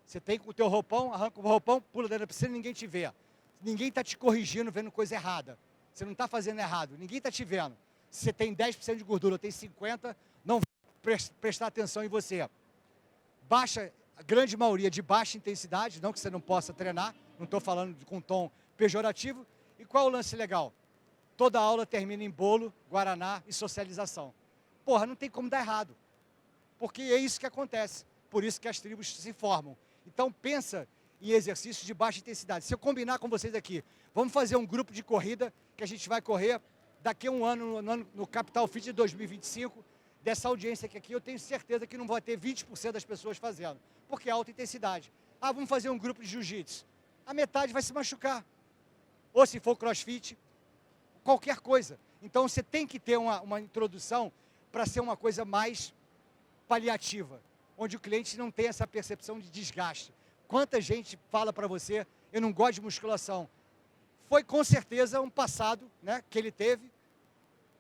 Você tem com o teu roupão, arranca o roupão, pula dentro da piscina e ninguém te vê. Ninguém está te corrigindo, vendo coisa errada. Você não está fazendo errado, ninguém está te vendo. Se você tem 10% de gordura ou tem 50%, não vai prestar atenção em você. Baixa, a grande maioria de baixa intensidade, não que você não possa treinar, não estou falando com tom pejorativo. E qual é o lance legal? Toda aula termina em bolo, guaraná e socialização. Porra, não tem como dar errado. Porque é isso que acontece. Por isso que as tribos se formam. Então pensa em exercícios de baixa intensidade. Se eu combinar com vocês aqui, vamos fazer um grupo de corrida que a gente vai correr daqui a um ano no Capital Fit de 2025. Dessa audiência aqui, eu tenho certeza que não vai ter 20% das pessoas fazendo. Porque é alta intensidade. Ah, vamos fazer um grupo de jiu-jitsu. A metade vai se machucar. Ou se for crossfit, qualquer coisa. Então você tem que ter uma introdução para ser uma coisa mais paliativa, onde o cliente não tem essa percepção de desgaste. Quanta gente fala para você, eu não gosto de musculação. Foi com certeza um passado, né, que ele teve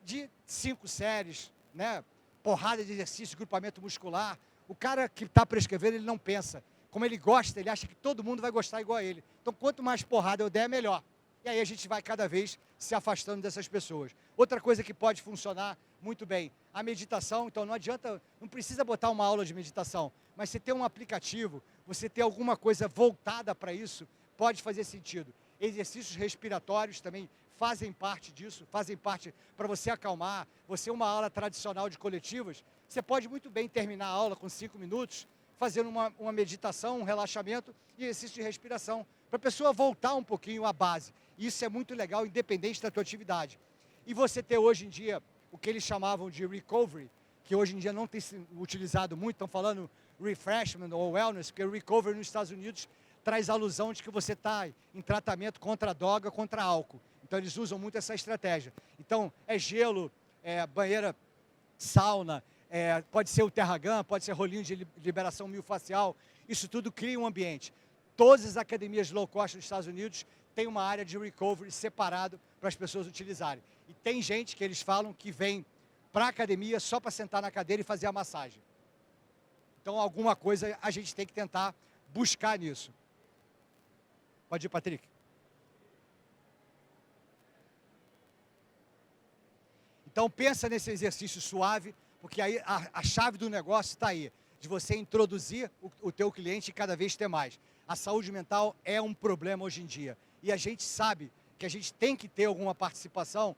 de 5 séries, né, porrada de exercício, grupamento muscular. O cara que está prescrevendo, ele não pensa. Como ele gosta, ele acha que todo mundo vai gostar igual a ele. Então, quanto mais porrada eu der, melhor. E aí a gente vai cada vez se afastando dessas pessoas. Outra coisa que pode funcionar muito bem, a meditação. Então, não adianta, não precisa botar uma aula de meditação, mas você ter um aplicativo, você ter alguma coisa voltada para isso, pode fazer sentido. Exercícios respiratórios também fazem parte disso, fazem parte para você acalmar. Você, uma aula tradicional de coletivas, você pode muito bem terminar a aula com 5 minutos, fazendo uma meditação, um relaxamento e exercício de respiração, para a pessoa voltar um pouquinho à base. Isso é muito legal, independente da tua atividade. E você ter hoje em dia o que eles chamavam de recovery, que hoje em dia não tem sido utilizado muito, estão falando refreshment ou wellness, porque o recovery nos Estados Unidos traz alusão de que você está em tratamento contra a droga, contra álcool. Então eles usam muito essa estratégia. Então é gelo, é banheira, sauna, pode ser o Terragun, pode ser rolinho de liberação miofascial, isso tudo cria um ambiente. Todas as academias low cost dos Estados Unidos têm uma área de recovery separado para as pessoas utilizarem. E tem gente que eles falam que vem para a academia só para sentar na cadeira e fazer a massagem. Então alguma coisa a gente tem que tentar buscar nisso. Pode ir, Patrick. Então pensa nesse exercício suave, porque aí a chave do negócio está aí, de você introduzir o teu cliente e cada vez ter mais. A saúde mental é um problema hoje em dia. E a gente sabe que a gente tem que ter alguma participação.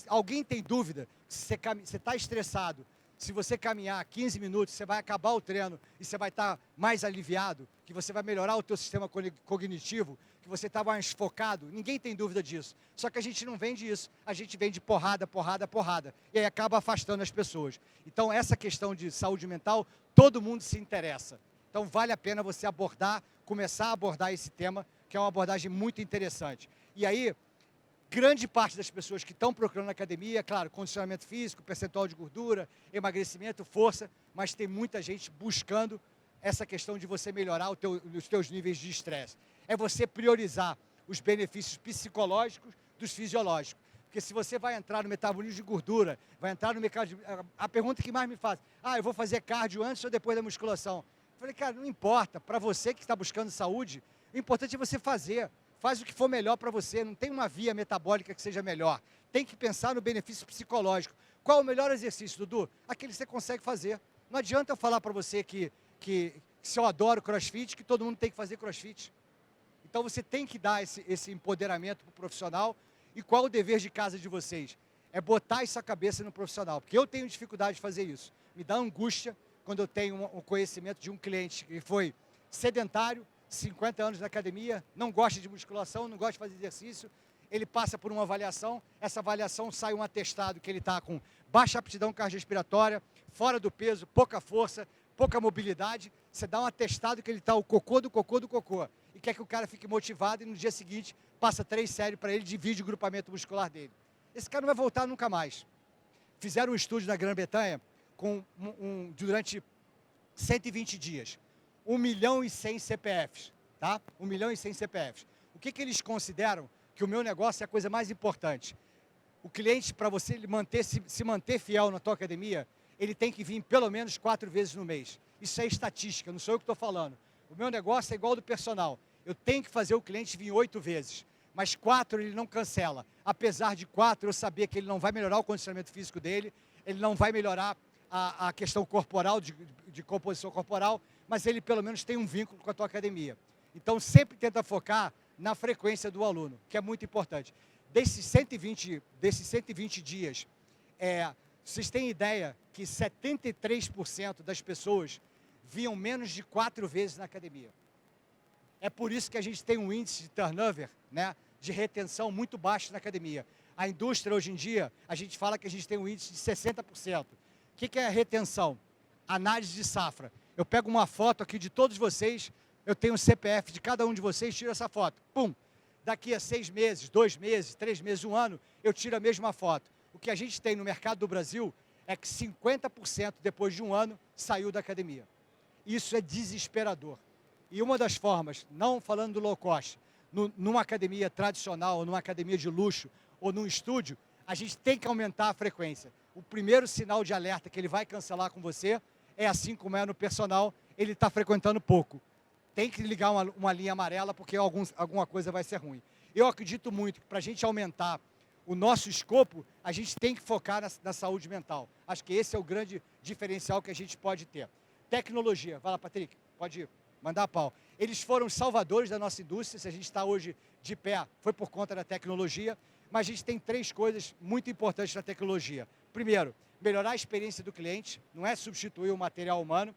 Alguém tem dúvida? Se você está estressado, se você caminhar 15 minutos, você vai acabar o treino e você vai estar mais aliviado, que você vai melhorar o teu sistema cognitivo, que você está mais focado. Ninguém tem dúvida disso. Só que a gente não vende isso. A gente vende porrada, porrada, porrada. E aí acaba afastando as pessoas. Então, essa questão de saúde mental, todo mundo se interessa. Então, vale a pena você começar a abordar esse tema, que é uma abordagem muito interessante. E aí, grande parte das pessoas que estão procurando academia, claro, condicionamento físico, percentual de gordura, emagrecimento, força, mas tem muita gente buscando essa questão de você melhorar os teus níveis de estresse. É você priorizar os benefícios psicológicos dos fisiológicos. Porque se você vai entrar no metabolismo de gordura, vai entrar no mercado... A pergunta que mais me faz, eu vou fazer cardio antes ou depois da musculação? Eu falei, cara, não importa. Para você que está buscando saúde, o importante é você fazer. Faz o que for melhor para você, não tem uma via metabólica que seja melhor. Tem que pensar no benefício psicológico. Qual é o melhor exercício, Dudu? Aquele que você consegue fazer. Não adianta eu falar para você que se eu adoro crossfit, que todo mundo tem que fazer crossfit. Então você tem que dar esse empoderamento para o profissional. E qual o dever de casa de vocês? É botar essa cabeça no profissional. Porque eu tenho dificuldade de fazer isso. Me dá angústia quando eu tenho um conhecimento de um cliente que foi sedentário, 50 anos na academia, não gosta de musculação, não gosta de fazer exercício, ele passa por uma avaliação, essa avaliação sai um atestado que ele está com baixa aptidão cardiorrespiratória, fora do peso, pouca força, pouca mobilidade, você dá um atestado que ele está o cocô do cocô do cocô, e quer que o cara fique motivado e no dia seguinte passa 3 séries para ele, divide o grupamento muscular dele. Esse cara não vai voltar nunca mais. Fizeram um estudo na Grã-Bretanha durante 120 dias. 1.100.000 CPFs, tá? 1.100.000 CPFs. O que eles consideram que o meu negócio é a coisa mais importante? O cliente, para você se manter fiel na tua academia, ele tem que vir pelo menos 4 vezes no mês. Isso é estatística, não sou eu que estou falando. O meu negócio é igual ao do personal. Eu tenho que fazer o cliente vir 8 vezes, mas 4 ele não cancela. Apesar de 4, eu saber que ele não vai melhorar o condicionamento físico dele, ele não vai melhorar a questão corporal, de composição corporal, mas ele pelo menos tem um vínculo com a tua academia. Então sempre tenta focar na frequência do aluno, que é muito importante. Desses 120 dias, vocês têm ideia que 73% das pessoas vinham menos de 4 vezes na academia. É por isso que a gente tem um índice de turnover, né, de retenção muito baixo na academia. A indústria hoje em dia, a gente fala que a gente tem um índice de 60%. O que é a retenção? Análise de safra. Eu pego uma foto aqui de todos vocês, eu tenho o CPF de cada um de vocês, tiro essa foto. Pum! Daqui a 6 meses, 2 meses, 3 meses, 1 ano, eu tiro a mesma foto. O que a gente tem no mercado do Brasil é que 50% depois de 1 ano saiu da academia. Isso é desesperador. E uma das formas, não falando do low cost, numa academia tradicional, ou numa academia de luxo, ou num estúdio, a gente tem que aumentar a frequência. O primeiro sinal de alerta que ele vai cancelar com você é assim como é no personal, ele está frequentando pouco. Tem que ligar uma linha amarela porque alguma coisa vai ser ruim. Eu acredito muito que para a gente aumentar o nosso escopo, a gente tem que focar na saúde mental. Acho que esse é o grande diferencial que a gente pode ter. Tecnologia. Vai lá, Patrick, pode mandar a pau. Eles foram os salvadores da nossa indústria. Se a gente está hoje de pé, foi por conta da tecnologia. Mas a gente tem 3 coisas muito importantes na tecnologia. Primeiro, melhorar a experiência do cliente, não é substituir o material humano.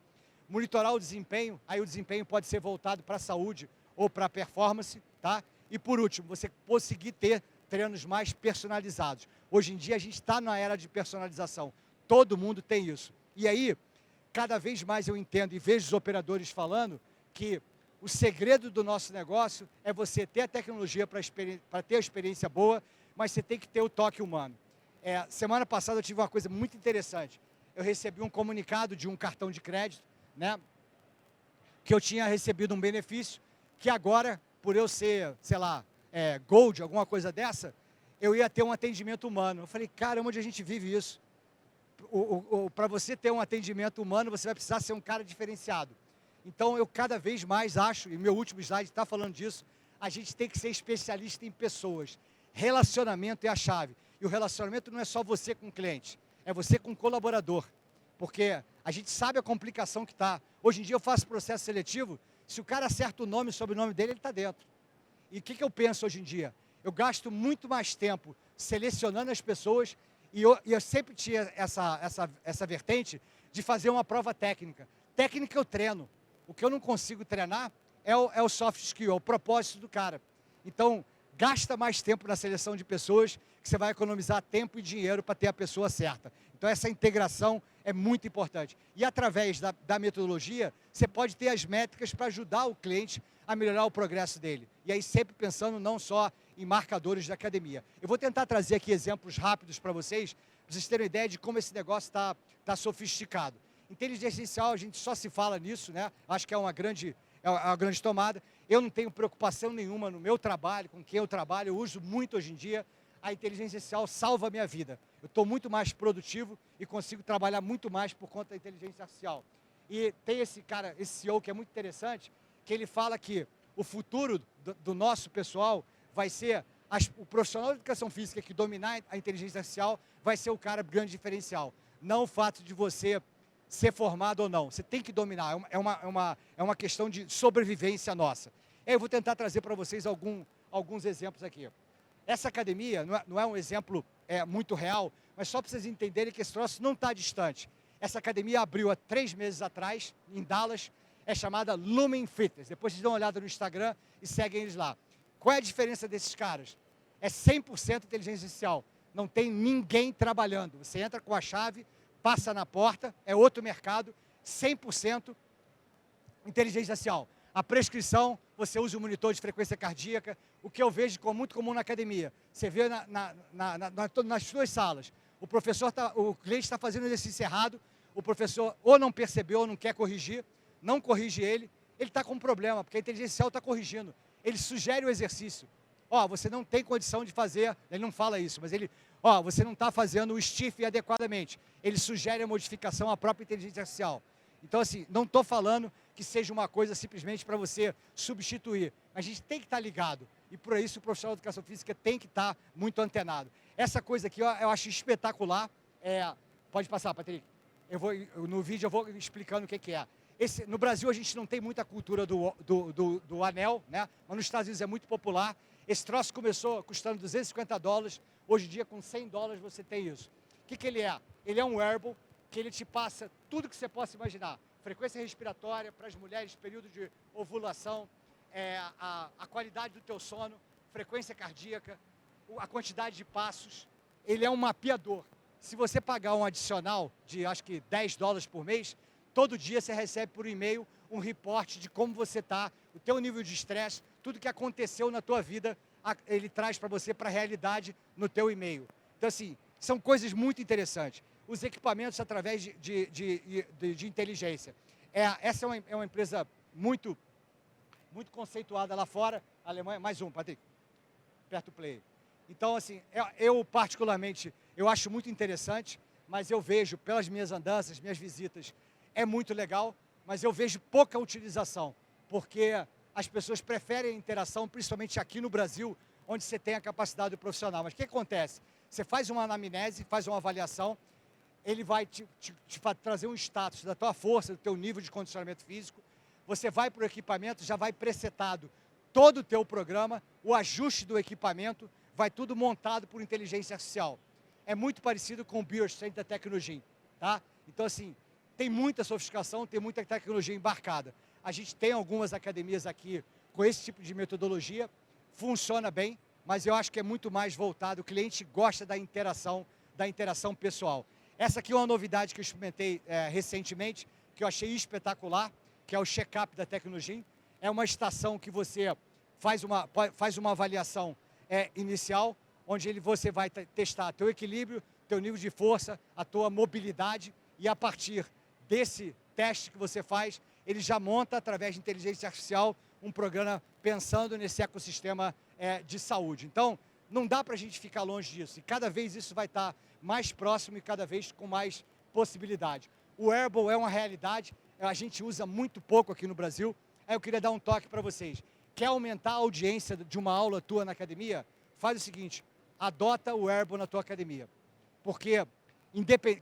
Monitorar o desempenho, aí o desempenho pode ser voltado para a saúde ou para a performance, tá? E por último, você conseguir ter treinos mais personalizados. Hoje em dia a gente está na era de personalização, todo mundo tem isso. E aí, cada vez mais eu entendo e vejo os operadores falando que o segredo do nosso negócio é você ter a tecnologia para ter a experiência boa, mas você tem que ter o toque humano. Semana passada eu tive uma coisa muito interessante. Eu recebi um comunicado de um cartão de crédito, né, que eu tinha recebido um benefício, que agora, por eu ser, sei lá, Gold, alguma coisa dessa, eu ia ter um atendimento humano. Eu falei, caramba, onde a gente vive isso? Para você ter um atendimento humano, você vai precisar ser um cara diferenciado. Então, eu cada vez mais acho, e meu último slide está falando disso, a gente tem que ser especialista em pessoas. Relacionamento é a chave. E o relacionamento não é só você com o cliente, é você com o colaborador. Porque a gente sabe a complicação que está. Hoje em dia eu faço processo seletivo, se o cara acerta o nome e o sobrenome dele, ele está dentro. E o que eu penso hoje em dia? Eu gasto muito mais tempo selecionando as pessoas e eu sempre tinha essa vertente de fazer uma prova técnica. Técnica eu treino. O que eu não consigo treinar é o soft skill, é o propósito do cara. Então, gasta mais tempo na seleção de pessoas que você vai economizar tempo e dinheiro para ter a pessoa certa. Então, essa integração é muito importante. E através da metodologia, você pode ter as métricas para ajudar o cliente a melhorar o progresso dele. E aí sempre pensando não só em marcadores da academia. Eu vou tentar trazer aqui exemplos rápidos para vocês terem uma ideia de como esse negócio está sofisticado. Inteligência artificial, a gente só se fala nisso, né? Acho que é uma grande tomada. Eu não tenho preocupação nenhuma no meu trabalho, com quem eu trabalho, eu uso muito hoje em dia. A inteligência artificial salva a minha vida. Eu estou muito mais produtivo e consigo trabalhar muito mais por conta da inteligência artificial. E tem esse cara, esse CEO que é muito interessante, que ele fala que o futuro do nosso pessoal vai ser o profissional de educação física que dominar a inteligência artificial vai ser o cara grande diferencial. Não o fato de você ser formado ou não. Você tem que dominar. É uma questão de sobrevivência nossa. Eu vou tentar trazer para vocês alguns exemplos aqui. Essa academia não é um exemplo muito real, mas só para vocês entenderem que esse troço não está distante. Essa academia abriu há 3 meses atrás, em Dallas, é chamada Lumen Fitness. Depois vocês dão uma olhada no Instagram e seguem eles lá. Qual é a diferença desses caras? É 100% inteligência artificial. Não tem ninguém trabalhando. Você entra com a chave, passa na porta, é outro mercado, 100% inteligência artificial. A prescrição, você usa o monitor de frequência cardíaca, o que eu vejo como muito comum na academia. Você vê nas suas salas, o cliente está fazendo o exercício errado, o professor ou não percebeu ou não quer corrigir, não corrige ele está com um problema, porque a inteligência artificial está corrigindo. Ele sugere o exercício. Você não tem condição de fazer, ele não fala isso, mas você não está fazendo o stiff adequadamente. Ele sugere a modificação à própria inteligência artificial. Então, assim, não estou falando que seja uma coisa simplesmente para você substituir. A gente tem que estar ligado. E por isso o profissional de educação física tem que estar muito antenado. Essa coisa aqui eu acho espetacular. Pode passar, Patrick. No vídeo eu vou explicando o que é. No Brasil a gente não tem muita cultura do anel, né? Mas nos Estados Unidos é muito popular. Esse troço começou custando $250. Hoje em dia, com $100, você tem isso. O que ele é? Ele é um wearable que ele te passa tudo que você possa imaginar. Frequência respiratória para as mulheres, período de ovulação, a qualidade do teu sono, frequência cardíaca, a quantidade de passos. Ele é um mapeador. Se você pagar um adicional de, acho que $10 por mês, todo dia você recebe por e-mail um reporte de como você está, o teu nível de estresse, tudo que aconteceu na tua vida, ele traz para você, para a realidade, no teu e-mail. Então, assim, são coisas muito interessantes. Os equipamentos através de inteligência. Essa é uma empresa muito, muito conceituada lá fora. Alemanha, mais um, Patrick, aperta o play. Então, assim, eu particularmente, eu acho muito interessante, mas eu vejo, pelas minhas andanças, minhas visitas, é muito legal, mas eu vejo pouca utilização, porque as pessoas preferem a interação, principalmente aqui no Brasil, onde você tem a capacidade do profissional. Mas o que acontece? Você faz uma anamnese, faz uma avaliação, ele vai te trazer um status da tua força, do teu nível de condicionamento físico, você vai para o equipamento, já vai presetado todo o teu programa, o ajuste do equipamento, vai tudo montado por inteligência artificial. É muito parecido com o BioStrength da Tecnogym, tá? Então, assim, tem muita sofisticação, tem muita tecnologia embarcada. A gente tem algumas academias aqui com esse tipo de metodologia, funciona bem, mas eu acho que é muito mais voltado, o cliente gosta da interação pessoal. Essa aqui é uma novidade que eu experimentei recentemente, que eu achei espetacular, que é o check-up da Tecnogym. É uma estação que você faz uma avaliação inicial, onde você vai testar teu equilíbrio, teu nível de força, a tua mobilidade, e a partir desse teste que você faz, ele já monta, através de inteligência artificial, um programa pensando nesse ecossistema de saúde. Então, não dá para a gente ficar longe disso, e cada vez isso vai estar mais próximo e cada vez com mais possibilidade. O wearable é uma realidade, a gente usa muito pouco aqui no Brasil. Aí eu queria dar um toque para vocês. Quer aumentar a audiência de uma aula tua na academia? Faz o seguinte, adota o wearable na tua academia. Porque,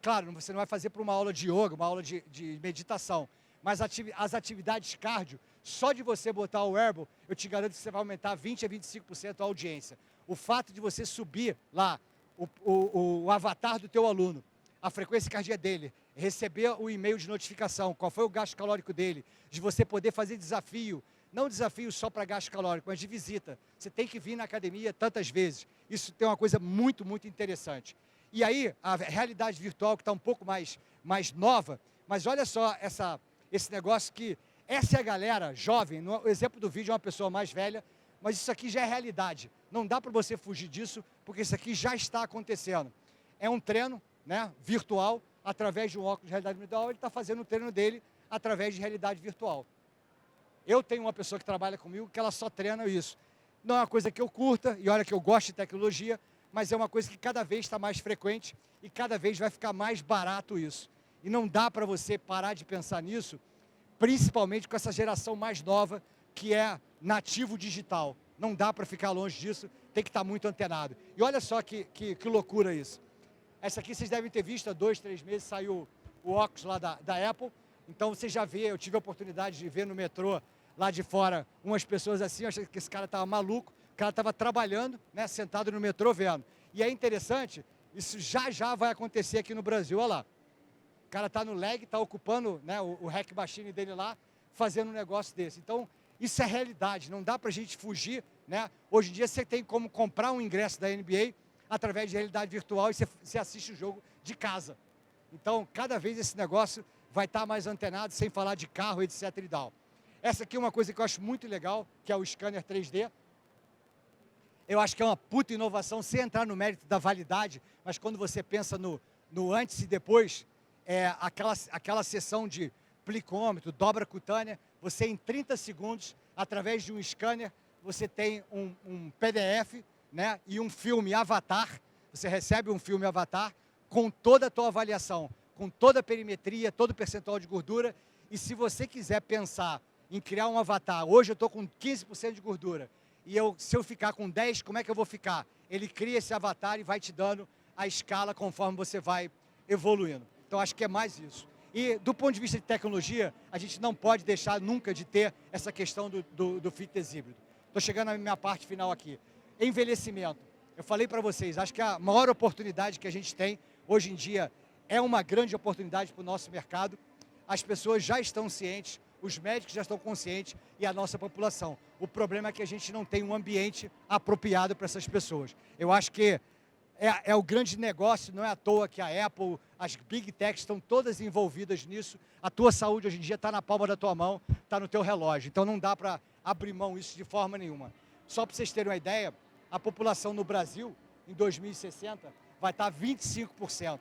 claro, você não vai fazer para uma aula de yoga, uma aula de meditação, mas as atividades cardio, só de você botar o wearable, eu te garanto que você vai aumentar 20% a 25% a audiência. O fato de você subir lá o avatar do teu aluno, a frequência cardíaca dele, receber o e-mail de notificação, qual foi o gasto calórico dele, de você poder fazer desafio, não desafio só para gasto calórico, mas de visita. Você tem que vir na academia tantas vezes. Isso tem uma coisa muito, muito interessante. E aí, a realidade virtual, que está um pouco mais nova, mas olha só esse negócio que, essa é a galera jovem, o exemplo do vídeo é uma pessoa mais velha, mas isso aqui já é realidade. Não dá para você fugir disso, porque isso aqui já está acontecendo. É um treino, né, virtual, através de um óculos de realidade virtual, ele está fazendo o treino dele através de realidade virtual. Eu tenho uma pessoa que trabalha comigo que ela só treina isso. Não é uma coisa que eu curta, e olha que eu gosto de tecnologia, mas é uma coisa que cada vez está mais frequente e cada vez vai ficar mais barato isso. E não dá para você parar de pensar nisso, principalmente com essa geração mais nova, que é nativo digital. Não dá para ficar longe disso, tem que estar muito antenado. E olha só que loucura isso. Essa aqui vocês devem ter visto, há 2, 3 meses saiu o óculos lá da Apple. Então você já vê, eu tive a oportunidade de ver no metrô, lá de fora, umas pessoas assim, eu achei que esse cara estava maluco, o cara estava trabalhando, né, sentado no metrô vendo. E é interessante, isso já vai acontecer aqui no Brasil, olha lá. O cara está no leg, está ocupando, né, o hack machine dele lá, fazendo um negócio desse. Então, isso é realidade, não dá para a gente fugir, né? Hoje em dia você tem como comprar um ingresso da NBA através de realidade virtual e você assiste o jogo de casa. Então, cada vez esse negócio vai estar mais antenado, sem falar de carro, etc. e tal. Essa aqui é uma coisa que eu acho muito legal, que é o scanner 3D. Eu acho que é uma puta inovação, sem entrar no mérito da validade, mas quando você pensa no antes e depois, aquela sessão de plicômetro, dobra cutânea, você em 30 segundos, através de um scanner, você tem um PDF, né, e um filme avatar, você recebe um filme avatar com toda a tua avaliação, com toda a perimetria, todo o percentual de gordura, e se você quiser pensar em criar um avatar, hoje eu estou com 15% de gordura, e se eu ficar com 10, como é que eu vou ficar? Ele cria esse avatar e vai te dando a escala conforme você vai evoluindo. Então, acho que é mais isso. E, do ponto de vista de tecnologia, a gente não pode deixar nunca de ter essa questão do fitness híbrido. Estou chegando na minha parte final aqui. Envelhecimento. Eu falei para vocês, acho que a maior oportunidade que a gente tem, hoje em dia, é uma grande oportunidade para o nosso mercado. As pessoas já estão cientes, os médicos já estão conscientes e a nossa população. O problema é que a gente não tem um ambiente apropriado para essas pessoas. Eu acho que é o grande negócio, não é à toa que a Apple, as Big Techs estão todas envolvidas nisso. A tua saúde hoje em dia está na palma da tua mão, está no teu relógio. Então não dá para abrir mão disso de forma nenhuma. Só para vocês terem uma ideia, a população no Brasil, em 2060, vai estar 25%.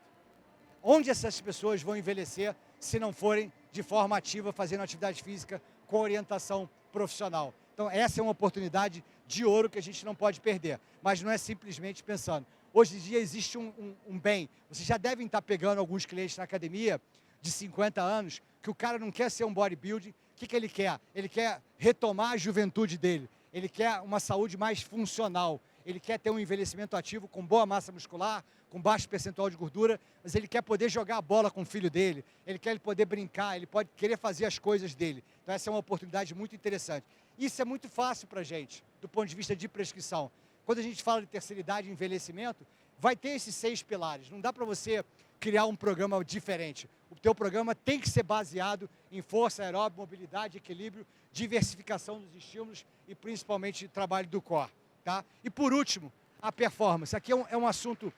Onde essas pessoas vão envelhecer se não forem de forma ativa, fazendo atividade física com orientação profissional. Então, essa é uma oportunidade de ouro que a gente não pode perder. Mas não é simplesmente pensando. Hoje em dia existe um bem. Vocês já devem estar pegando alguns clientes na academia de 50 anos, que o cara não quer ser um bodybuilding. O que ele quer? Ele quer retomar a juventude dele. Ele quer uma saúde mais funcional. Ele quer ter um envelhecimento ativo com boa massa muscular, com baixo percentual de gordura, mas ele quer poder jogar a bola com o filho dele, ele quer poder brincar, ele pode querer fazer as coisas dele. Então essa é uma oportunidade muito interessante. Isso é muito fácil para a gente, do ponto de vista de prescrição. Quando a gente fala de terceira idade e envelhecimento, vai ter esses 6 pilares. Não dá para você criar um programa diferente. O teu programa tem que ser baseado em força aeróbica, mobilidade, equilíbrio, diversificação dos estímulos e principalmente trabalho do core. Tá? E por último, a performance. Aqui é um assunto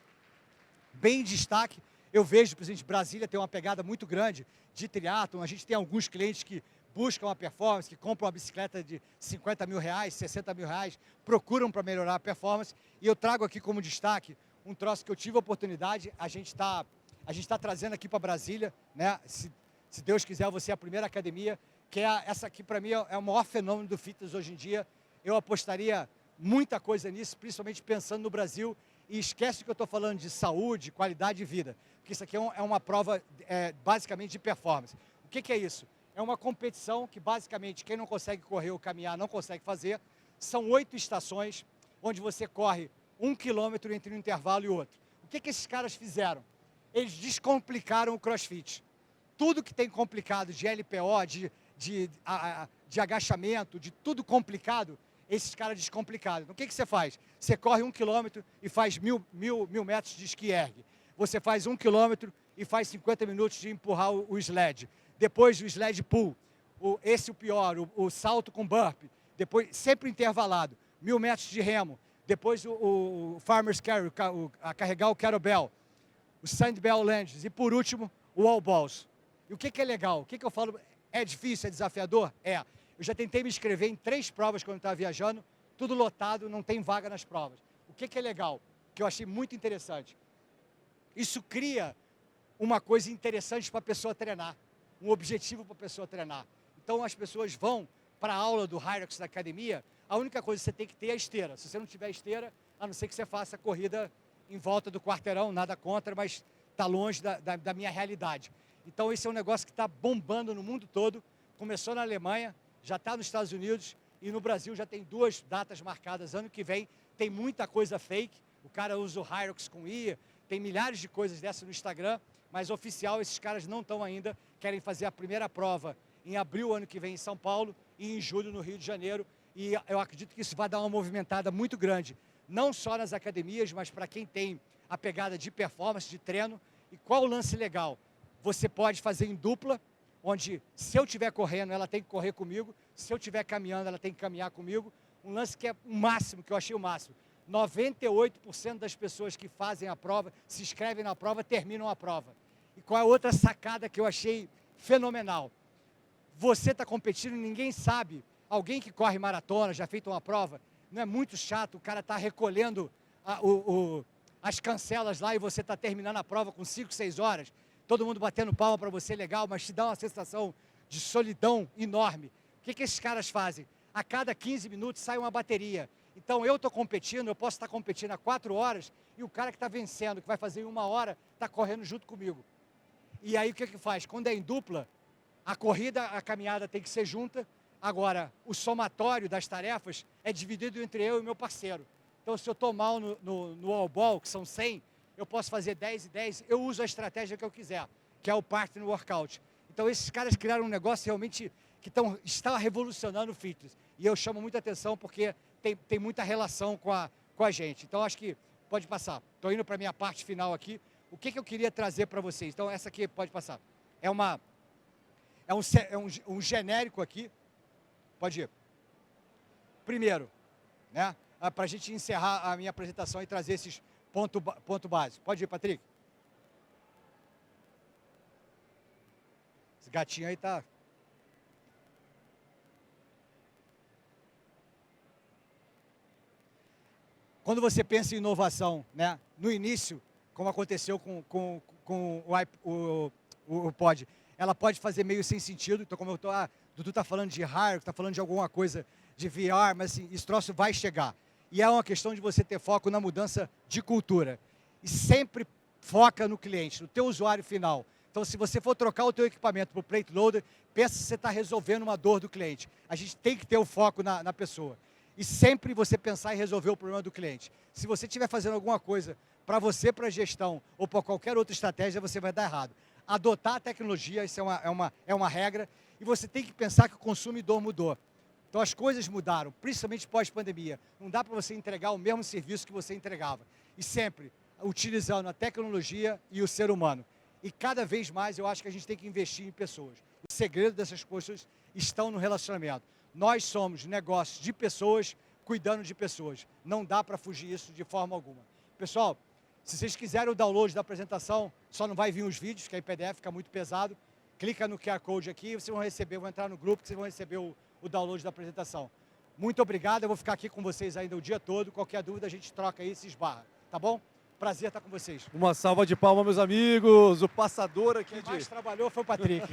bem em destaque. Eu vejo, por exemplo, Brasília tem uma pegada muito grande de triatlon. A gente tem alguns clientes que buscam a performance, que compram uma bicicleta de 50 mil reais, 60 mil reais, procuram para melhorar a performance. E eu trago aqui como destaque um troço que eu tive a oportunidade, a gente tá trazendo aqui para Brasília, né? Se Deus quiser, você é a primeira academia, que é essa aqui para mim é o maior fenômeno do fitness hoje em dia. Eu apostaria muita coisa nisso, principalmente pensando no Brasil, e esquece que eu estou falando de saúde, qualidade de vida, porque isso aqui é uma prova basicamente de performance. O que é isso? É uma competição que basicamente quem não consegue correr ou caminhar não consegue fazer. São 8 estações, onde você corre 1 quilômetro entre um intervalo e outro. O que esses caras fizeram? Eles descomplicaram o CrossFit. Tudo que tem complicado de LPO, de agachamento, de tudo complicado, esses caras descomplicaram. Então, o que você faz? Você corre 1 quilômetro e faz mil metros de ski erg. Você faz 1 quilômetro e faz 50 minutos de empurrar o sled. Depois o sled pull. Esse é o pior, o salto com burpee. Depois, sempre intervalado. 1000 metros de remo. Depois o farmer's carry, a carregar o kettlebell. O sandbell lunges. E por último, o wall balls. E o que é legal? O que eu falo? É difícil, é desafiador? É. Eu já tentei me inscrever em 3 provas quando estava viajando, tudo lotado, não tem vaga nas provas. O que é legal? Que eu achei muito interessante. Isso cria uma coisa interessante para a pessoa treinar, um objetivo para a pessoa treinar. Então as pessoas vão para a aula do Hyrox da academia, a única coisa que você tem que ter é a esteira. Se você não tiver esteira, a não ser que você faça a corrida em volta do quarteirão, nada contra, mas está longe da minha realidade. Então esse é um negócio que está bombando no mundo todo, começou na Alemanha, já está nos Estados Unidos e no Brasil já tem 2 datas marcadas. Ano que vem tem muita coisa fake, o cara usa o Hyrox com I, tem milhares de coisas dessas no Instagram, mas oficial esses caras não estão ainda, querem fazer a primeira prova em abril, ano que vem em São Paulo e em julho no Rio de Janeiro, e eu acredito que isso vai dar uma movimentada muito grande, não só nas academias, mas para quem tem a pegada de performance, de treino. E qual o lance legal? Você pode fazer em dupla, onde se eu estiver correndo, ela tem que correr comigo, se eu estiver caminhando, ela tem que caminhar comigo. Um lance que é o máximo, que eu achei o máximo. 98% das pessoas que fazem a prova, se inscrevem na prova, terminam a prova. E qual é a outra sacada que eu achei fenomenal? Você está competindo, ninguém sabe. Alguém que corre maratona, já feito uma prova, não é muito chato, o cara está recolhendo as cancelas lá e você está terminando a prova com 5, 6 horas, todo mundo batendo palma para você, legal, mas te dá uma sensação de solidão enorme. O que esses caras fazem? A cada 15 minutos sai uma bateria. Então eu estou competindo, eu posso estar competindo há 4 horas e o cara que está vencendo, que vai fazer em 1 hora, está correndo junto comigo. E aí o que faz? Quando é em dupla, a corrida, a caminhada tem que ser junta. Agora, o somatório das tarefas é dividido entre eu e meu parceiro. Então, se eu estou mal no all ball, que são 100, eu posso fazer 10 e 10, eu uso a estratégia que eu quiser, que é o partner workout. Então, esses caras criaram um negócio realmente que está revolucionando o fitness. E eu chamo muita atenção porque tem muita relação com a gente. Então, acho que pode passar. Estou indo para a minha parte final aqui. O que eu queria trazer para vocês? Então, essa aqui pode passar. É um genérico aqui. Pode ir. Primeiro, né, para a gente encerrar a minha apresentação e trazer esses ponto básicos. Pode ir, Patrick. Esse gatinho aí tá... Quando você pensa em inovação, né, no início, como aconteceu com o Pod, ela pode fazer meio sem sentido. Então, como eu estou, Dudu está falando de hardware, está falando de alguma coisa de VR, mas assim, esse troço vai chegar. E é uma questão de você ter foco na mudança de cultura. E sempre foca no cliente, no teu usuário final. Então, se você for trocar o teu equipamento para o plate loader, pensa se você está resolvendo uma dor do cliente. A gente tem que ter o foco na pessoa. E sempre você pensar em resolver o problema do cliente. Se você estiver fazendo alguma coisa para você, para a gestão, ou para qualquer outra estratégia, você vai dar errado. Adotar a tecnologia, isso é uma regra, e você tem que pensar que o consumidor mudou. Então as coisas mudaram, principalmente pós-pandemia. Não dá para você entregar o mesmo serviço que você entregava. E sempre utilizando a tecnologia e o ser humano. E cada vez mais eu acho que a gente tem que investir em pessoas. O segredo dessas coisas estão no relacionamento. Nós somos negócios de pessoas, cuidando de pessoas. Não dá para fugir isso de forma alguma. Pessoal, se vocês quiserem o download da apresentação, só não vai vir os vídeos, que aí PDF fica muito pesado. Clica no QR Code aqui, vocês vão receber, vão entrar no grupo, que vocês vão receber o download da apresentação. Muito obrigado, eu vou ficar aqui com vocês ainda o dia todo. Qualquer dúvida a gente troca aí, se esbarra, tá bom? Prazer estar com vocês. Uma salva de palmas, meus amigos. O passador aqui Quem mais trabalhou foi o Patrick.